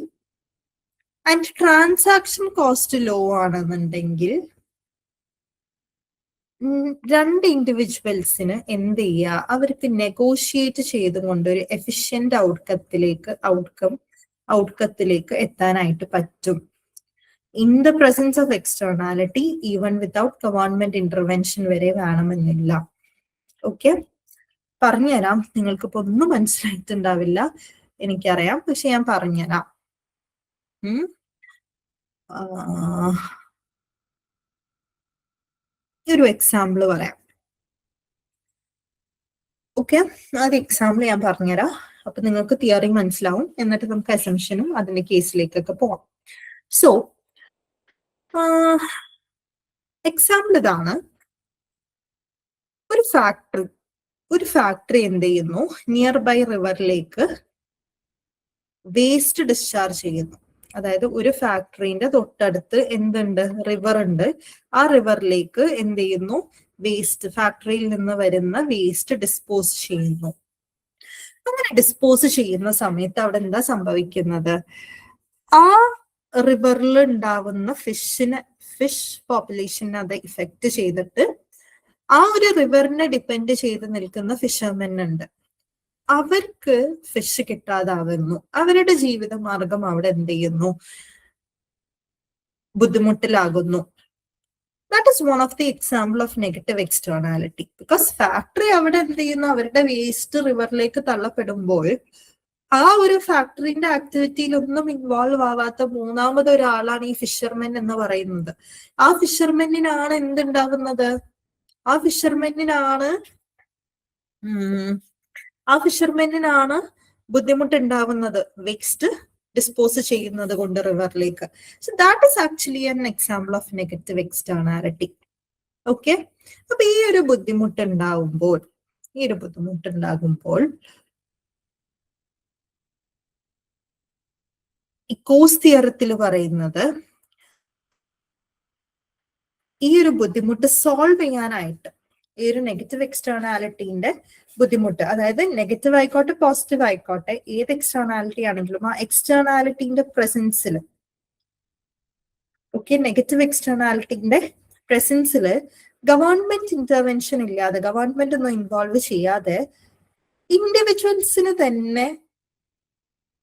ആൻഡ് ട്രാൻസാക്ഷൻ കോസ്റ്റ് ലോ ആണെന്നുണ്ടെങ്കിൽ രണ്ട് ഇൻഡിവിജ്വൽസിന് എന്ത് ചെയ്യുക, അവർക്ക് നെഗോഷിയേറ്റ് ചെയ്തുകൊണ്ട് ഒരു എഫിഷ്യന്റ് ഔട്ട്കത്തിലേക്ക് എത്താനായിട്ട് പറ്റും. In the presence of externality, even without government intervention വരെ വേണമെന്നില്ല. ഓക്കെ, പറഞ്ഞുതരാം. നിങ്ങൾക്കിപ്പോ ഒന്നും മനസ്സിലായിട്ടുണ്ടാവില്ല എനിക്കറിയാം, പക്ഷെ ഞാൻ പറഞ്ഞുതരാം. ഒരു എക്സാമ്പിൾ പറയാം. ഓക്കെ, അത് എക്സാമ്പിൾ ഞാൻ പറഞ്ഞുതരാം. അപ്പൊ നിങ്ങൾക്ക് തിയറി മനസ്സിലാവും. എന്നിട്ട് നമുക്ക് അസംഷനും അതിന്റെ കേസിലേക്കൊക്കെ പോവാം. സോ എക്സാമ്പിൾ ഇതാണ്. ഒരു ഫാക്ടറി എന്ത് ചെയ്യുന്നു, നിയർ ബൈ റിവറിലേക്ക് വേസ്റ്റ് ഡിസ്ചാർജ് ചെയ്യുന്നു. അതായത് ഒരു ഫാക്ടറിന്റെ തൊട്ടടുത്ത് എന്തുണ്ട്, റിവർ ഉണ്ട്. ആ റിവറിലേക്ക് എന്ത് ചെയ്യുന്നു, വേസ്റ്റ്, ഫാക്ടറിയിൽ നിന്ന് വരുന്ന വേസ്റ്റ് ഡിസ്പോസ് ചെയ്യുന്നു. അങ്ങനെ ഡിസ്പോസ് ചെയ്യുന്ന സമയത്ത് അവിടെ എന്താ സംഭവിക്കുന്നത്, ആ റിവറിൽ ഉണ്ടാവുന്ന ഫിഷ് പോപ്പുലേഷനെ അത് ഇഫക്റ്റ് ചെയ്തിട്ട് ആ ഒരു റിവറിനെ ഡിപ്പെൻഡ് ചെയ്ത് നിൽക്കുന്ന ഫിഷർമെൻ ഉണ്ട്, അവർക്ക് ഫിഷ് കിട്ടാതാവുന്നു. അവരുടെ ജീവിത മാർഗം അവിടെ എന്ത് ചെയ്യുന്നു, ബുദ്ധിമുട്ടിലാകുന്നു. That is one of the example of negative externality. Because factory അവിടെ എന്ത് ചെയ്യുന്നു, അവരുടെ വേസ്റ്റ് റിവറിലേക്ക് തള്ളപ്പെടുമ്പോൾ ആ ഒരു ഫാക്ടറിന്റെ ആക്ടിവിറ്റിയിലൊന്നും ഇൻവോൾവ് ആവാത്ത മൂന്നാമത് ഒരാളാണ് ഈ ഫിഷർമെൻ എന്ന് പറയുന്നത്. ആ ഫിഷർമെന്നിനാണ് എന്തുണ്ടാവുന്നത്, ആ ഫിഷർമെന്നിനാണ് ബുദ്ധിമുട്ടുണ്ടാവുന്നത് വേസ്റ്റ് ഡിസ്പോസ് ചെയ്യുന്നത് കൊണ്ട് റിവറിലേക്ക്. So that is actually an example of negative externality. Okay, അപ്പൊ ഈ ഒരു ബുദ്ധിമുട്ടുണ്ടാകുമ്പോൾ ഈ കോസ് തിയറത്തിൽ പറയുന്നത് ഈ ഒരു ബുദ്ധിമുട്ട് സോൾവ് ചെയ്യാനായിട്ട്, ഈ ഒരു നെഗറ്റീവ് എക്സ്റ്റേർണാലിറ്റിന്റെ ബുദ്ധിമുട്ട്, അതായത് നെഗറ്റീവ് ആയിക്കോട്ടെ പോസിറ്റീവ് ആയിക്കോട്ടെ ഏത് എക്സ്റ്റേർണാലിറ്റി ആണെങ്കിലും ആ എക്സ്റ്റേർണാലിറ്റിന്റെ പ്രസൻസിൽ, ഓക്കെ, നെഗറ്റീവ് എക്സ്റ്റേർണാലിറ്റിന്റെ പ്രസൻസിൽ ഗവൺമെന്റ് ഇന്റർവെൻഷൻ ഇല്ലാതെ, ഗവൺമെന്റ് ഒന്നും ഇൻവോൾവ് ചെയ്യാതെ ഇൻഡിവിജ്വൽസിന് തന്നെ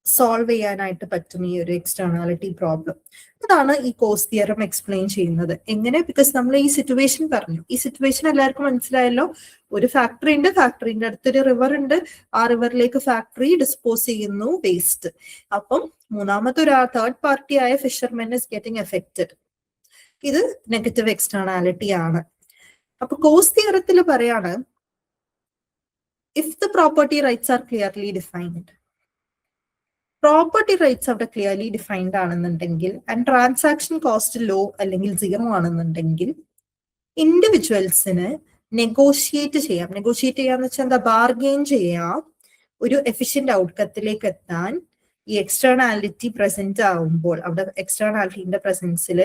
സോൾവ് ചെയ്യാനായിട്ട് പറ്റും ഈ ഒരു എക്സ്റ്റേർണാലിറ്റി പ്രോബ്ലം. അതാണ് ഈ കോസ് തിയറം എക്സ്പ്ലെയിൻ ചെയ്യുന്നത്. എങ്ങനെ? ബിക്കോസ് നമ്മൾ ഈ സിറ്റുവേഷൻ പറഞ്ഞു. ഈ സിറ്റുവേഷൻ എല്ലാവർക്കും മനസ്സിലായല്ലോ. ഒരു ഫാക്ടറി ഉണ്ട്, ഫാക്ടറിന്റെ അടുത്തൊരു റിവർ ഉണ്ട്, ആ റിവറിലേക്ക് ഫാക്ടറി ഡിസ്പോസ് ചെയ്യുന്നു വേസ്റ്റ്. അപ്പം മൂന്നാമത്തെ ഒരു തേർഡ് പാർട്ടി ആയ ഫിഷർമെൻ ഇസ് ഗെറ്റിംഗ് എഫക്റ്റഡ്. ഇത് നെഗറ്റീവ് എക്സ്റ്റേണാലിറ്റി ആണ്. അപ്പൊ കോസ് തിയറത്തിൽ പറയാണ്, if the property rights are clearly defined, property rights അവിടെ ക്ലിയർലി ഡിഫൈൻഡ് ആണെന്നുണ്ടെങ്കിൽ ആൻഡ് ട്രാൻസാക്ഷൻ കോസ്റ്റ് ലോ അല്ലെങ്കിൽ 0 ആണെന്നുണ്ടെങ്കിൽ ഇൻഡിവിജ്വൽസിന് നെഗോഷിയേറ്റ് ചെയ്യാം. നെഗോഷിയേറ്റ് ചെയ്യാന്ന് വെച്ചാൽ എന്താ, ബാർഗെയിൻ ചെയ്യാം. ഒരു എഫിഷ്യന്റ് ഔട്ട്കത്തിലേക്ക് എത്താൻ ഈ എക്സ്റ്റേണാലിറ്റി പ്രസന്റ് ആവുമ്പോൾ, അവിടെ എക്സ്റ്റേണാലിറ്റിന്റെ പ്രസൻസിൽ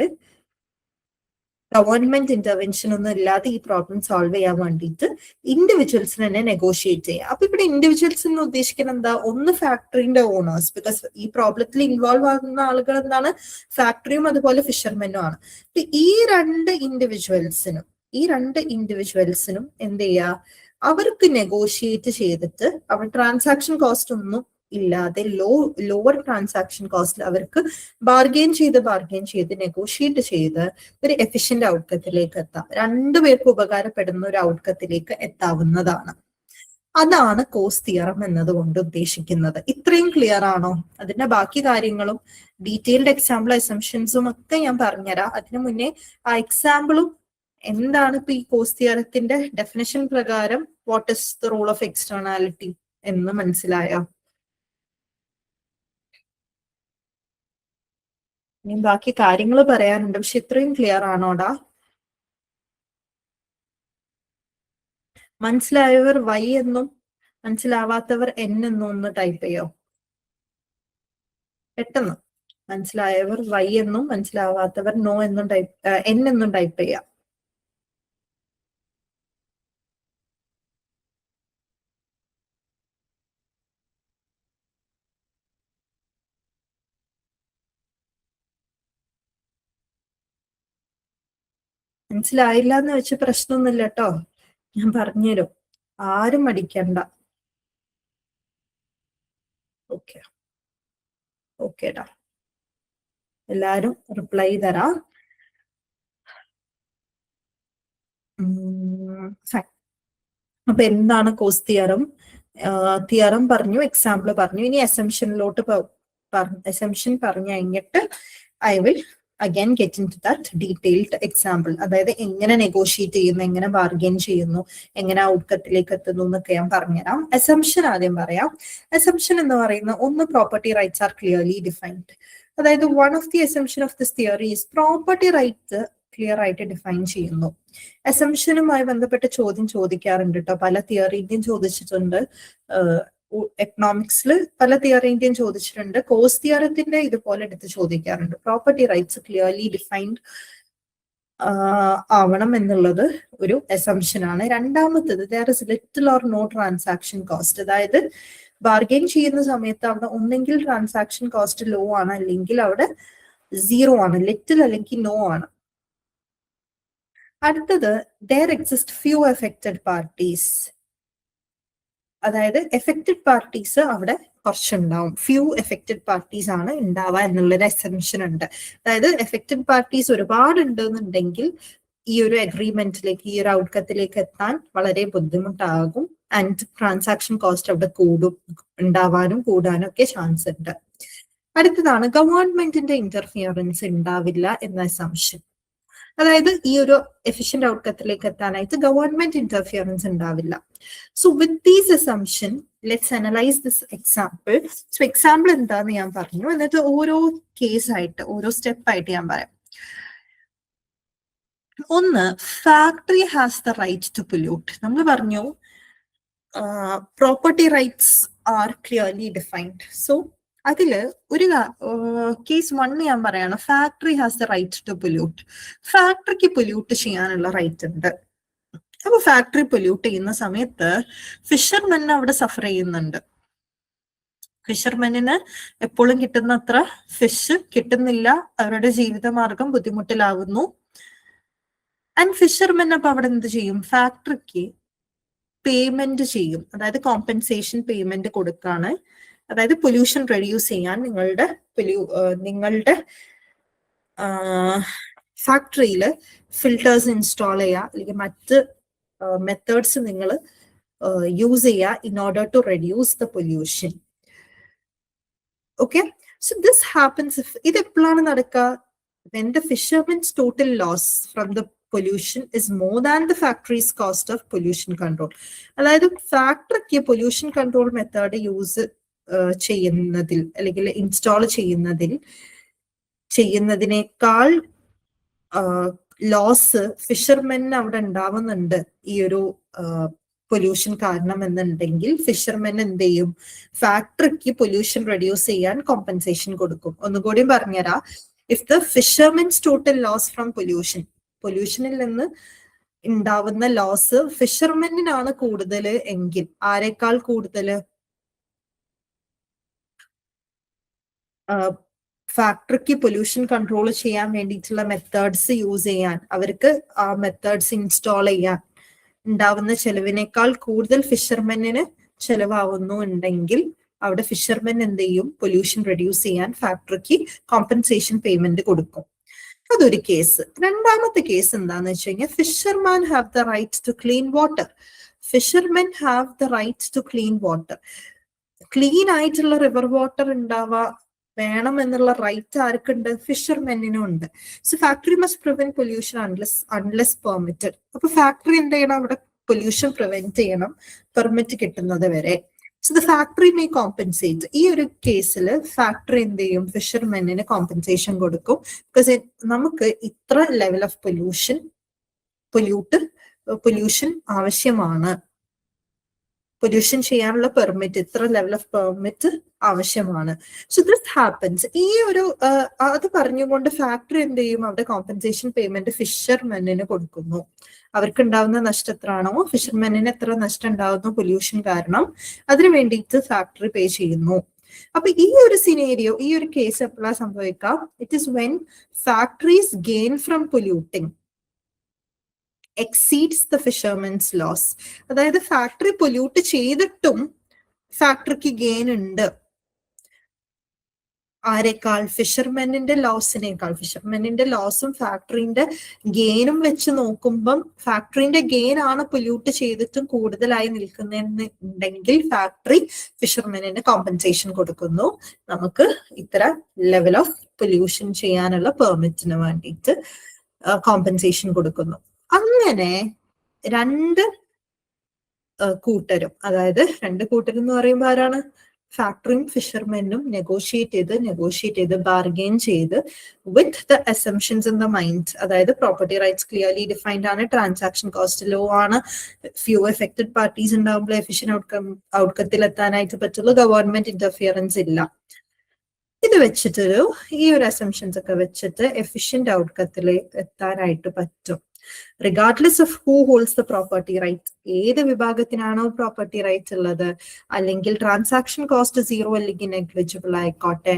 ഗവൺമെന്റ് ഇന്റർവെൻഷൻ ഒന്നും ഇല്ലാതെ ഈ പ്രോബ്ലം സോൾവ് ചെയ്യാൻ വേണ്ടിയിട്ട് ഇൻഡിവിജ്വൽസിന് തന്നെ നെഗോഷിയേറ്റ് ചെയ്യാം. അപ്പൊ ഇവിടെ ഇൻഡിവിജ്വൽസ് എന്ന് ഉദ്ദേശിക്കുന്നത് എന്താ, ഒന്ന് ഫാക്ടറിന്റെ ഓണേഴ്സ്, ബിക്കോസ് ഈ പ്രോബ്ലത്തിൽ ഇൻവോൾവ് ആകുന്ന ആളുകൾ എന്താണ്, ഫാക്ടറിയും അതുപോലെ ഫിഷർമെനും ആണ്. ഈ രണ്ട് ഇൻഡിവിജ്വൽസിനും എന്ത് ചെയ്യുക, അവർക്ക് നെഗോഷിയേറ്റ് ചെയ്തിട്ട് അവർ ട്രാൻസാക്ഷൻ കോസ്റ്റ് ഒന്നും ഇല്ലാതെ ലോവർ ട്രാൻസാക്ഷൻ കോസ്റ്റിൽ അവർക്ക് ബാർഗെയിൻ ചെയ്ത് നെഗോഷിയേറ്റ് ചെയ്ത് ഒരു എഫിഷ്യന്റ് ഔട്ട്കത്തിലേക്ക് എത്താം. രണ്ടുപേർക്ക് ഉപകാരപ്പെടുന്ന ഒരു ഔട്ട്കത്തിലേക്ക് എത്താവുന്നതാണ്. അതാണ് കോസ് തിയറം എന്നതുകൊണ്ട് ഉദ്ദേശിക്കുന്നത്. ഇത്രയും ക്ലിയർ ആണോ? അതിന്റെ ബാക്കി കാര്യങ്ങളും ഡീറ്റെയിൽഡ് എക്സാമ്പിൾ അസംഷൻസും ഒക്കെ ഞാൻ പറഞ്ഞുതരാം. അതിനു മുന്നേ ആ എക്സാമ്പിളും എന്താണ് ഇപ്പൊ ഈ കോസ് തിയറത്തിന്റെ ഡെഫിനിഷൻ പ്രകാരം what is the rule of externality എന്ന് മനസ്സിലായോ? ഇനി ബാക്കി കാര്യങ്ങൾ പറയാനുണ്ട്, പക്ഷെ ഇത്രയും ക്ലിയർ ആണോടാ? മനസ്സിലായവർ വൈ എന്നും മനസ്സിലാവാത്തവർ എൻ എന്നും ഒന്ന് ടൈപ്പ് ചെയ്യോ പെട്ടെന്ന്. മനസ്സിലായവർ വൈ എന്നും മനസ്സിലാവാത്തവർ നോ എന്നും എൻ എന്നും ടൈപ്പ് ചെയ്യാം. മനസ്സിലായില്ല എന്ന് വെച്ച് പ്രശ്നമൊന്നുമില്ല കേട്ടോ, ഞാൻ പറഞ്ഞുതരും, ആരും മടിക്കണ്ട. ഓക്കെ ഓക്കേടാ, എല്ലാരും റിപ്ലൈ തരാം. അപ്പൊ എന്താണ് കോസ് തിയറം? തിയറം പറഞ്ഞു, എക്സാമ്പിൾ പറഞ്ഞു. ഇനി അസംഷനിലോട്ട് അസംഷൻ പറഞ്ഞു കഴിഞ്ഞിട്ട് I will again get into that detailed example. അതായത് എങ്ങനെ നെഗോഷിയേറ്റ് ചെയ്യുന്നു, എങ്ങനെ ബാർഗെയിൻ ചെയ്യുന്നു, എങ്ങനെ ഔട്ട്കത്തിലേക്ക് എത്തുന്നു എന്നൊക്കെ ഞാൻ പറഞ്ഞുതരാം. അസംഷൻ ആദ്യം പറയാം. അസംഷൻ എന്ന് പറയുന്ന ഒന്ന്, property rights are clearly defined. അതായത് one of the assumption of this theory is property rights clear ആയിട്ട് ഡിഫൈൻ ചെയ്യുന്നു. അസംഷനുമായി ബന്ധപ്പെട്ട ചോദ്യം ചോദിക്കാറുണ്ട് കേട്ടോ, പല തിയറിന്റെയും ചോദിച്ചിട്ടുണ്ട്, എക്കണോമിക്സിൽ പല തിയറിന്റെയും ചോദിച്ചിട്ടുണ്ട്, കോസ് തിയറത്തിന്റെ ഇതുപോലെ എടുത്ത് ചോദിക്കാറുണ്ട്. പ്രോപ്പർട്ടി റൈറ്റ്സ് ക്ലിയർലി ഡിഫൈൻഡ് ആവണം എന്നുള്ളത് ഒരു അസംഷൻ ആണ്. രണ്ടാമത്തത്, there is little or no transaction cost. അതായത് ബാർഗെയിൻ ചെയ്യുന്ന സമയത്ത് അവിടെ ഒന്നെങ്കിൽ ട്രാൻസാക്ഷൻ കോസ്റ്റ് ലോ ആണ്, അല്ലെങ്കിൽ അവിടെ 0 ആണ്, ലിറ്റിൽ അല്ലെങ്കിൽ നോ ആണ്. അടുത്തത്, there exist few affected parties. അതായത് എഫക്റ്റഡ് പാർട്ടീസ് അവിടെ കുറച്ചുണ്ടാവും, ഫ്യൂ എഫക്റ്റഡ് പാർട്ടീസ് ആണ് ഉണ്ടാവുക എന്നുള്ളൊരു അസംഷൻ ഉണ്ട്. അതായത് എഫക്റ്റഡ് പാർട്ടീസ് ഒരുപാട് ഉണ്ടെന്നുണ്ടെങ്കിൽ ഈ ഒരു അഗ്രിമെന്റിലേക്ക്, ഈ ഒരു ഔട്ട്കത്തിലേക്ക് എത്താൻ വളരെ ബുദ്ധിമുട്ടാകും. ആൻഡ് ട്രാൻസാക്ഷൻ കോസ്റ്റ് അവിടെ ഉണ്ടാവാനും കൂടാനും ഒക്കെ ചാൻസ് ഉണ്ട്. അടുത്തതാണ്, ഗവൺമെന്റിന്റെ ഇന്റർഫിയറൻസ് ഉണ്ടാവില്ല എന്ന അസംഷൻ. അതായത് ഈ ഒരു എഫിഷ്യന്റ് ഔട്ട്കത്തിലേക്ക് എത്താനായിട്ട് ഗവൺമെന്റ് ഇന്റർഫിയറൻസ് ഉണ്ടാവില്ല. So with these assumption let's analyse this example. So example എന്താന്ന് ഞാൻ പറഞ്ഞു, എന്നിട്ട് ഓരോ കേസായിട്ട്, ഓരോ സ്റ്റെപ്പായിട്ട് ഞാൻ പറയാം. ഒന്ന്, factory has the right to pollute. നമ്മൾ പറഞ്ഞു property rights are clearly defined. So അതില് ഒരു കേസ് 1 ഞാൻ പറയാണ്, factory has the right to pollute. ഫാക്ടറിക്ക് പൊല്യൂട്ട് ചെയ്യാനുള്ള റൈറ്റ് ഉണ്ട്. അപ്പൊ ഫാക്ടറി പൊല്യൂട്ട് ചെയ്യുന്ന സമയത്ത് ഫിഷർമെൻ അവിടെ സഫർ ചെയ്യുന്നുണ്ട്. ഫിഷർമെനിന് എപ്പോഴും കിട്ടുന്ന അത്ര ഫിഷ് കിട്ടുന്നില്ല, അവരുടെ ജീവിതമാർഗം ബുദ്ധിമുട്ടിലാവുന്നു. ആൻഡ് ഫിഷർമെൻ അപ്പൊ അവിടെ എന്ത് ചെയ്യും, ഫാക്ടറിക്ക് പേയ്മെന്റ് ചെയ്യും. അതായത് കോമ്പൻസേഷൻ പേയ്മെന്റ് കൊടുക്കാണ്. അതായത് പൊല്യൂഷൻ റെഡ്യൂസ് ചെയ്യാൻ നിങ്ങളുടെ ഫാക്ടറിയിൽ ഫിൽട്ടേഴ്സ് ഇൻസ്റ്റാൾ ചെയ്യുക, അല്ലെങ്കിൽ മറ്റ് മെത്തേഡ്സ് നിങ്ങൾ യൂസ് ചെയ്യുക in order to reduce the pollution. Okay, so this happens. ഇത് എപ്പോഴാണ് നടക്കുക? when the fisherman's total loss from the pollution is more than the factory's cost of pollution control. അതായത് ഫാക്ടറിക്ക് pollution control method use ചെയ്യുന്നതിൽ അല്ലെങ്കിൽ install ചെയ്യുന്നതിനേക്കാൾ loss ഫിഷർമെന് അവിടെ ഉണ്ടാവുന്നുണ്ട് ഈ ഒരു പൊല്യൂഷൻ കാരണം എന്നുണ്ടെങ്കിൽ ഫിഷർമെൻ എന്ത് ചെയ്യും, ഫാക്ടറിക്ക് പൊല്യൂഷൻ റെഡ്യൂസ് ചെയ്യാൻ കോമ്പൻസേഷൻ കൊടുക്കും. ഒന്നുകൂടി പറഞ്ഞുതരാം. If the fishermen's total loss from പൊല്യൂഷനിൽ നിന്ന് ഉണ്ടാവുന്ന ലോസ് ഫിഷർമെന്നിനാണ് കൂടുതൽ എങ്കിൽ ആരെക്കാൾ കൂടുതൽ, ഫാക്ടറിക്ക് പൊല്യൂഷൻ കൺട്രോൾ ചെയ്യാൻ വേണ്ടിയിട്ടുള്ള മെത്തേഡ്സ് യൂസ് ചെയ്യാൻ, അവർക്ക് ആ മെത്തേഡ്സ് ഇൻസ്റ്റാൾ ചെയ്യാൻ ഉണ്ടാവുന്ന ചെലവിനേക്കാൾ കൂടുതൽ ഫിഷർമെന്നിന് ചെലവാകുന്നു ഉണ്ടെങ്കിൽ അവിടെ ഫിഷർമെൻ എന്ത് ചെയ്യും, പൊല്യൂഷൻ റെഡ്യൂസ് ചെയ്യാൻ ഫാക്ടറിക്ക് കോമ്പൻസേഷൻ പേയ്മെന്റ് കൊടുക്കും. അതൊരു കേസ്. രണ്ടാമത്തെ കേസ് എന്താന്ന് വെച്ച് കഴിഞ്ഞാൽ fisherman have the right to clean water. Fishermen have the right to clean water. Clean ആയിട്ടുള്ള റിവർ വാട്ടർ ഉണ്ടാവാ വേണം എന്നുള്ള റൈറ്റ് ആർക്കുണ്ട്, ഫിഷർമെന്നിനും ഉണ്ട്. So factory must prevent pollution unless permitted. അപ്പൊ ഫാക്ടറി എന്ത് ചെയ്യണം, അവിടെ പൊല്യൂഷൻ പ്രിവെന്റ് ചെയ്യണം പെർമിറ്റ് കിട്ടുന്നത് വരെ. So the factory may compensate. ഈ ഒരു കേസിൽ ഫാക്ടറി എന്ത് ചെയ്യും, ഫിഷർമെന്നിന് കോമ്പൻസേഷൻ കൊടുക്കും. ബിക്കോസ് നമുക്ക് ഇത്ര ലെവൽ ഓഫ് പൊല്യൂഷൻ ആവശ്യമാണ്, പൊല്യൂഷൻ ചെയ്യാനുള്ള പെർമിറ്റ്, ഇത്ര ലെവൽ ഓഫ് പെർമിറ്റ് ആവശ്യമാണ്. So this happens. ഈ ഒരു അത് പറഞ്ഞുകൊണ്ട് ഫാക്ടറി എന്ത് ചെയ്യും, അവിടെ കോമ്പൻസേഷൻ പേയ്മെന്റ് ഫിഷർമെന്നിന് കൊടുക്കുന്നു. അവർക്ക് ഉണ്ടാവുന്ന നഷ്ടം എത്രയാണോ, ഫിഷർമെന്നിന് എത്ര നഷ്ടം ഉണ്ടാവുന്നു പൊല്യൂഷൻ കാരണം, അതിനു വേണ്ടിയിട്ട് ഫാക്ടറി പേ ചെയ്യുന്നു. അപ്പൊ ഈ ഒരു സിനേരിയോ, ഈ ഒരു കേസ് എപ്പോഴാണ് സംഭവിക്കാം, it is when factories gain from polluting exceeds the fishermen's loss. അതായത് ഫാക്ടറി പൊല്യൂട്ട് ചെയ്തിട്ടും ഫാക്ടറിക്ക് ഗെയിൻ ഉണ്ട് ആരെക്കാൾ, ഫിഷർമെന്നിന്റെ ലോസിനേക്കാൾ. ഫിഷർമെന്നിന്റെ ലോസും ഫാക്ടറിന്റെ ഗെയിനും വെച്ച് നോക്കുമ്പം ഫാക്ടറിന്റെ ഗെയിൻ ആണ് പൊല്യൂട്ട് ചെയ്തിട്ടും കൂടുതലായി നിൽക്കുന്നുണ്ടെങ്കിൽ ഫാക്ടറി ഫിഷർമെന്നിന് കോമ്പൻസേഷൻ കൊടുക്കുന്നു. നമുക്ക് ഇത്ര ലെവൽ ഓഫ് പൊല്യൂഷൻ ചെയ്യാനുള്ള പെർമിറ്റിന് വേണ്ടിയിട്ട് കോമ്പൻസേഷൻ കൊടുക്കുന്നു. അങ്ങനെ രണ്ട് കൂട്ടരും, അതായത് രണ്ട് കൂട്ടരും എന്ന് പറയുമ്പോൾ ആരാണ്, ഫാക്ടറിയും ഫിഷർമെനും നെഗോഷിയേറ്റ് ചെയ്ത് ബാർഗെയിൻ ചെയ്ത് with the assumptions in the mind. അതായത് പ്രോപ്പർട്ടി റൈറ്റ്സ് ക്ലിയർലി ഡിഫൈൻഡ് ആണ്, ട്രാൻസാക്ഷൻ കോസ്റ്റ് ലോ ആണ്, ഫ്യൂ എഫക്റ്റഡ് പാർട്ടീസ് ഉണ്ടാകുമ്പോൾ എഫിഷ്യന്റ് ഔട്ട്കത്തിൽ എത്താനായിട്ട് പറ്റുള്ളൂ, ഗവൺമെന്റ് ഇന്റർഫിയറൻസ് ഇല്ല. ഇത് വെച്ചിട്ടൊരു ഈ ഒരു അസംഷൻസ് ഒക്കെ വെച്ചിട്ട് എഫിഷ്യന്റ് ഔട്ട്കത്തിൽ എത്താനായിട്ട് പറ്റും. Regardless of who holds the property right, ഏത് വിഭാഗത്തിനാണോ പ്രോപ്പർട്ടി റൈറ്റ് ഉള്ളത്, അല്ലെങ്കിൽ ട്രാൻസാക്ഷൻ കോസ്റ്റ് സീറോ അല്ലെങ്കിൽ നെഗ്ലിജിബിൾ ആയിക്കോട്ടെ,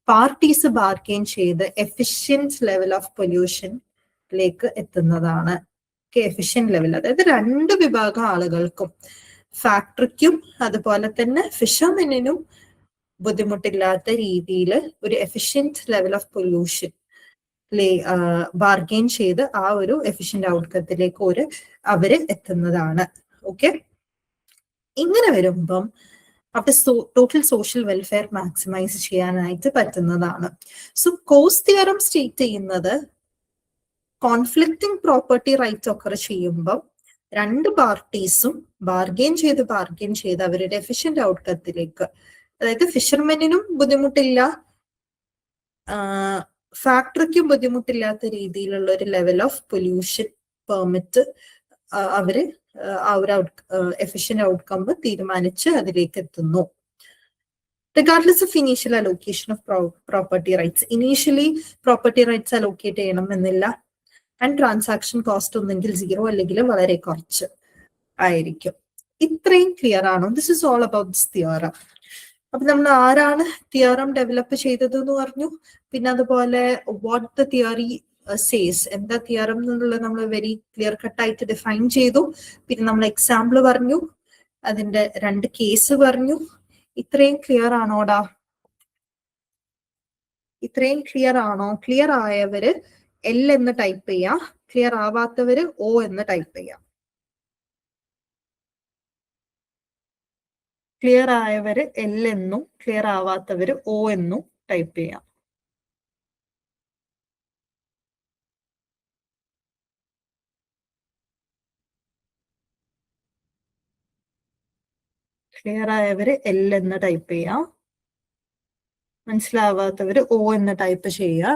പാർട്ടീസ് ബാർഗെയിൻ ചെയ്ത് എഫിഷ്യന്റ് ലെവൽ ഓഫ് പൊല്യൂഷനിലേക്ക് എത്തുന്നതാണ്. എഫിഷ്യന്റ് ലെവൽ, അതായത് രണ്ട് വിഭാഗം ആളുകൾക്കും, ഫാക്ടറിക്കും അതുപോലെ തന്നെ ഫിഷർമെനും ബുദ്ധിമുട്ടില്ലാത്ത രീതിയിൽ ഒരു efficient level of pollution bargain ചെയ്ത് ആ ഒരു എഫിഷ്യന്റ് ഔട്ട്കത്തിലേക്ക് അവര് എത്തുന്നതാണ്. ഓക്കെ, ഇങ്ങനെ വരുമ്പം അവിടെ ടോട്ടൽ സോഷ്യൽ വെൽഫെയർ മാക്സിമൈസ് ചെയ്യാനായിട്ട് പറ്റുന്നതാണ്. സോ കോസ്റ്റ് തിയറം സ്റ്റേറ്റ് ചെയ്യുന്നത് കോൺഫ്ലിക്റ്റിംഗ് പ്രോപ്പർട്ടി റൈറ്റ് ഒക്കെ ചെയ്യുമ്പം രണ്ട് പാർട്ടീസും ബാർഗെയിൻ ചെയ്ത് അവരുടെ എഫിഷ്യന്റ് ഔട്ട്കത്തിലേക്ക്, അതായത് ഫിഷർമെനും ബുദ്ധിമുട്ടില്ല, ഫാക്ടറിക്കും ബുദ്ധിമുട്ടില്ലാത്ത രീതിയിലുള്ള ഒരു ലെവൽ ഓഫ് പൊല്യൂഷൻ പെർമിറ്റ് അവര് ആ ഒരു എഫിഷ്യന്റ് ഔട്ട്കം തീരുമാനിച്ച് അതിലേക്ക് എത്തുന്നു. Regardless of initial allocation of property rights, initially property rights allocate ചെയ്യണം എന്നില്ല. ആൻഡ് ട്രാൻസാക്ഷൻ കോസ്റ്റ് ഒന്നെങ്കിൽ സീറോ അല്ലെങ്കിൽ വളരെ കുറച്ച് ആയിരിക്കും. ഇത്രയും ക്ലിയർ ആണോ? This is all about this theorem. അപ്പൊ നമ്മൾ ആരാണ് തിയറം ഡെവലപ്പ് ചെയ്തത് എന്ന് പറഞ്ഞു. പിന്നെ അതുപോലെ വാട്ട് ദ തിയറി സേസ്, എന്താ തിയറം എന്നുള്ളത് നമ്മൾ വെരി ക്ലിയർ കട്ടായിട്ട് ഡിഫൈൻ ചെയ്തു. പിന്നെ നമ്മൾ എക്സാമ്പിൾ പറഞ്ഞു, അതിന്റെ രണ്ട് കേസ് പറഞ്ഞു. ഇത്രയും ക്ലിയർ ആണോടാ? ഇത്രയും ക്ലിയർ ആണോ? ക്ലിയർ ആയവര് എൽ എന്ന് ടൈപ്പ് ചെയ്യാം, ക്ലിയർ ആവാത്തവര് O എന്ന് ടൈപ്പ് ചെയ്യാം. ക്ലിയർ ആയവര് L എന്നും ക്ലിയർ ആവാത്തവര് O എന്നും ടൈപ്പ് ചെയ്യാം. ക്ലിയർ ആയവര് എൽ എന്ന് ടൈപ്പ് ചെയ്യാം. മനസ്സിലാവാത്തവര് O എന്ന് ടൈപ്പ് ചെയ്യുക.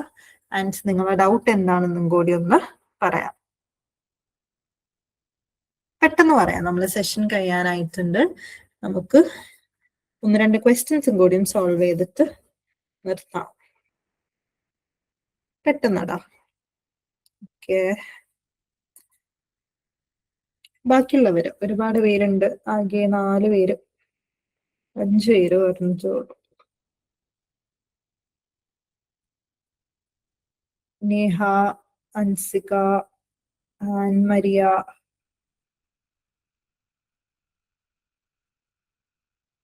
ആൻഡ് നിങ്ങളുടെ ഡൗട്ട് എന്താണെന്നും കൂടി ഒന്ന് പറയാം. പെട്ടെന്ന് പറയാം, നമ്മൾ സെഷൻ കഴിയാനായിട്ടുണ്ട്. നമുക്ക് 1-2 ക്വസ്റ്റ്യൻസും കൂടിയും സോൾവ് ചെയ്തിട്ട് നിർത്താം. പെട്ടെന്നടാ. ഓക്കെ, ബാക്കിയുള്ളവര് ഒരുപാട് പേരുണ്ട്. ആകെ 4 പേര്, 5 പേര് പറഞ്ഞോളൂ. നേഹ, അൻസിക, ആൻമരിയ,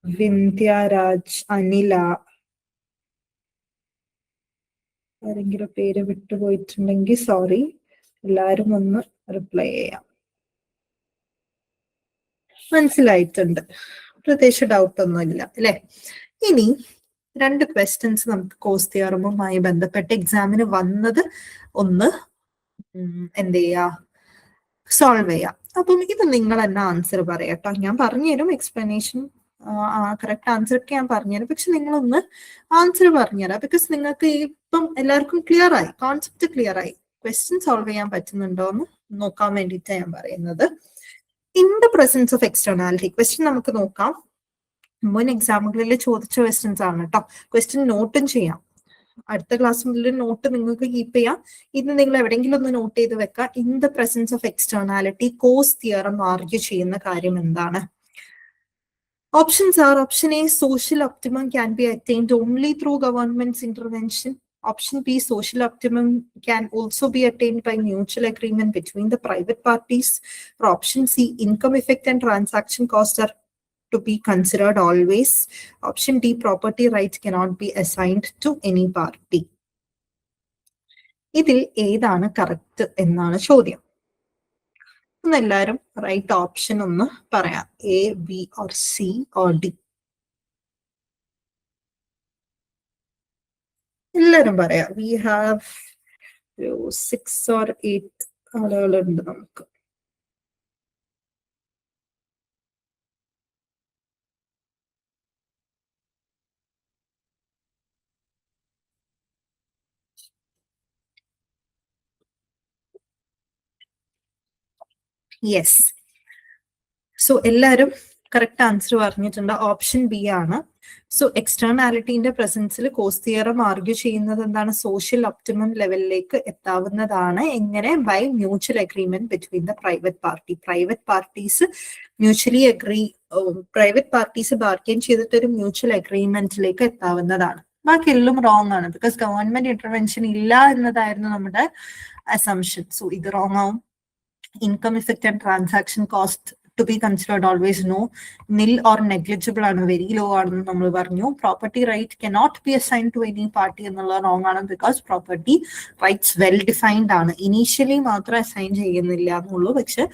വിന്ധ്യരാജ്, അനില. ആരെങ്കിലും പേര് വിട്ടുപോയിട്ടുണ്ടെങ്കിൽ സോറി. എല്ലാരും ഒന്ന് റിപ്ലൈ ചെയ്യാം. മനസ്സിലായിട്ടുണ്ട്, പ്രത്യേകിച്ച് ഡൗട്ട് ഒന്നുമില്ല അല്ലെ? ഇനി 2 ക്വസ്റ്റ്യൻസ് നമുക്ക് കോഴ്സ് തിയറമുമായി ബന്ധപ്പെട്ട് എക്സാമിന് വന്നത് ഒന്ന് എന്ത് ചെയ്യാ, സോൾവ് ചെയ്യാം. അപ്പം ഇത് നിങ്ങൾ തന്നെ ആൻസർ പറയാട്ടോ. ഞാൻ പറഞ്ഞുതരും എക്സ്പ്ലനേഷൻ, കറക്റ്റ് ആൻസർ ഒക്കെ ഞാൻ പറഞ്ഞുതരാം. പക്ഷെ നിങ്ങളൊന്ന് ആൻസർ പറഞ്ഞുതരാം. ബിക്കോസ് നിങ്ങൾക്ക് ഇപ്പം എല്ലാവർക്കും ക്ലിയർ ആയി, കോൺസെപ്റ്റ് ക്ലിയർ ആയി. ക്വസ്റ്റ്യൻ സോൾവ് ചെയ്യാൻ പറ്റുന്നുണ്ടോ എന്ന് നോക്കാൻ വേണ്ടിയിട്ടാണ് ഞാൻ പറയുന്നത്. In the presence of externality question നമുക്ക് നോക്കാം. മുൻ എക്സാമുകളിൽ ചോദിച്ച ക്വസ്റ്റ്യൻസ് ആണ് കേട്ടോ. ക്വസ്റ്റ്യൻ നോട്ടും ചെയ്യാം. അടുത്ത ക്ലാസ് മുതൽ നോട്ട് നിങ്ങൾക്ക് കീപ്പ് ചെയ്യാം. ഇത് നിങ്ങൾ എവിടെയെങ്കിലും ഒന്ന് നോട്ട് ചെയ്ത് വെക്കാം. In the presence of externality Coase theorem argue ചെയ്യുന്ന കാര്യം എന്താണ്? Options are: Option A, social optimum can be attained only through government's intervention. Option B, social optimum can also be attained by mutual agreement between the private parties. Or Option C, income effect and transaction costs are to be considered always. Option D, property rights cannot be assigned to any party. ഇതിൽ ഏതാണ് correct എന്നാണ് ചോദ്യം. എല്ലാവരും right option ഒന്ന് പറയാം. A, B or C or D. എല്ലാരും പറയാം. We have 6 or 8 ആളുകളുണ്ട് നമുക്ക്. യെസ്, സോ എല്ലാരും കറക്റ്റ് ആൻസർ പറഞ്ഞിട്ടുണ്ട്. ഓപ്ഷൻ ബി ആണ്. സോ എക്സ്റ്റേണാലിറ്റിന്റെ പ്രസൻസിൽ കോസ് തിയറം ആർഗ്യൂ ചെയ്യുന്നത് എന്താണ്? സോഷ്യൽ ഒപ്റ്റിമം ലെവലിലേക്ക് എത്താവുന്നതാണ്. എങ്ങനെ? By mutual agreement between the private party. Private parties mutually private parties bargain ചെയ്തിട്ട് ഒരു മ്യൂച്വൽ അഗ്രിമെന്റിലേക്ക് എത്താവുന്നതാണ്. ബാക്കി എല്ലാം റോങ് ആണ്. ബിക്കോസ് ഗവൺമെന്റ് ഇന്റർവെൻഷൻ ഇല്ല എന്നതായിരുന്നു നമ്മുടെ അസംഷൻ. സോ ഇത് റോങ് ആവും. Income effect and transaction cost to be considered always no. Nil or negligible ആണ്, very low ആണെന്ന് നമ്മൾ പറഞ്ഞു. Property right cannot be assigned to any party എന്നുള്ള റോങ് ആണ്. Because property rights well defined ആണ്. Initially മാത്രം assign ചെയ്യുന്നില്ല എന്നുള്ളൂ. പക്ഷെ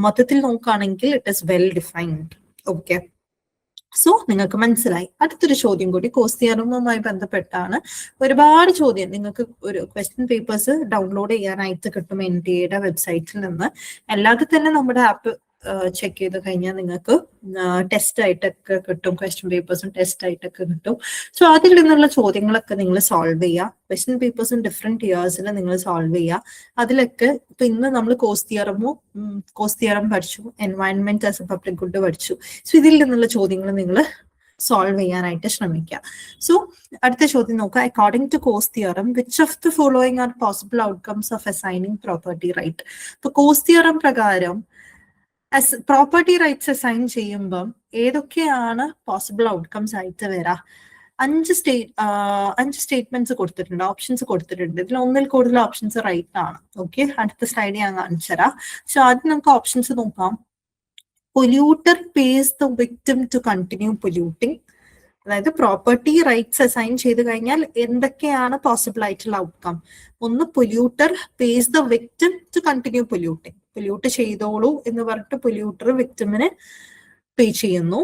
മൊത്തത്തിൽ നോക്കുകയാണെങ്കിൽ it is well defined. Okay, so നിങ്ങൾക്ക് മനസ്സിലായി. അടുത്തൊരു ചോദ്യം കൂടി കോസ് തിയറമുമായി ബന്ധപ്പെട്ടാണ്. ഒരുപാട് ചോദ്യം നിങ്ങൾക്ക് ഒരു ക്വസ്റ്റ്യൻ പേപ്പേഴ്സ് ഡൗൺലോഡ് ചെയ്യാനായിട്ട് കിട്ടും NTA വെബ്സൈറ്റിൽ നിന്ന്. അല്ലാതെ തന്നെ നമ്മുടെ ആപ്പ് ചെക്ക് ചെയ്ത് കഴിഞ്ഞാൽ നിങ്ങൾക്ക് ടെസ്റ്റ് ആയിട്ടൊക്കെ കിട്ടും. ക്വസ്റ്റ്യൻ പേപ്പേഴ്സും ടെസ്റ്റ് ആയിട്ടൊക്കെ കിട്ടും. സോ അതിൽ നിന്നുള്ള ചോദ്യങ്ങളൊക്കെ നിങ്ങൾ സോൾവ് ചെയ്യുക. ക്വസ്റ്റ്യൻ പേപ്പേഴ്സും ഡിഫറെന്റ് ഇയേഴ്സിൽ നിങ്ങൾ സോൾവ് ചെയ്യുക. അതിലൊക്കെ ഇപ്പൊ ഇന്ന് നമ്മൾ കോസ് തിയറം പഠിച്ചു, environment as a public good പഠിച്ചു. സോ ഇതിൽ നിന്നുള്ള ചോദ്യങ്ങൾ നിങ്ങൾ സോൾവ് ചെയ്യാനായിട്ട് ശ്രമിക്കുക. സോ അടുത്ത ചോദ്യം നോക്കുക. According to Coase theorem which of the following are possible outcomes of assigning property right? ഇപ്പൊ കോസ് തിയറം പ്രകാരം പ്രോപ്പർട്ടി റൈറ്റ്സ് അസൈൻ ചെയ്യുമ്പം ഏതൊക്കെയാണ് പോസിബിൾ ഔട്ട്കംസ് ആയിട്ട് വരാം? 5 സ്റ്റേറ്റ്മെന്റ്സ് കൊടുത്തിട്ടുണ്ട്, ഓപ്ഷൻസ് കൊടുത്തിട്ടുണ്ട്. ഇതിൽ ഒന്നിൽ കൂടുതൽ ഓപ്ഷൻസ് റൈറ്റ് ആണ്. ഓക്കെ, അടുത്ത സ്ലൈഡ് ഞാൻ കാണിച്ചു തരാം. സോ ആദ്യം നമുക്ക് ഓപ്ഷൻസ് നോക്കാം. Polluter pays the victim to continue polluting. അതായത് പ്രോപ്പർട്ടി റൈറ്റ്സ് അസൈൻ ചെയ്ത് കഴിഞ്ഞാൽ എന്തൊക്കെയാണ് പോസിബിൾ ആയിട്ടുള്ള ഔട്ട്കം? ഒന്ന്, polluter pays the victim to continue polluting. Pollute ചെയ്തോളൂ എന്ന് പറഞ്ഞിട്ട് പൊല്യൂട്ടർ വിക്ടിമിന് പേ ചെയ്യുന്നു.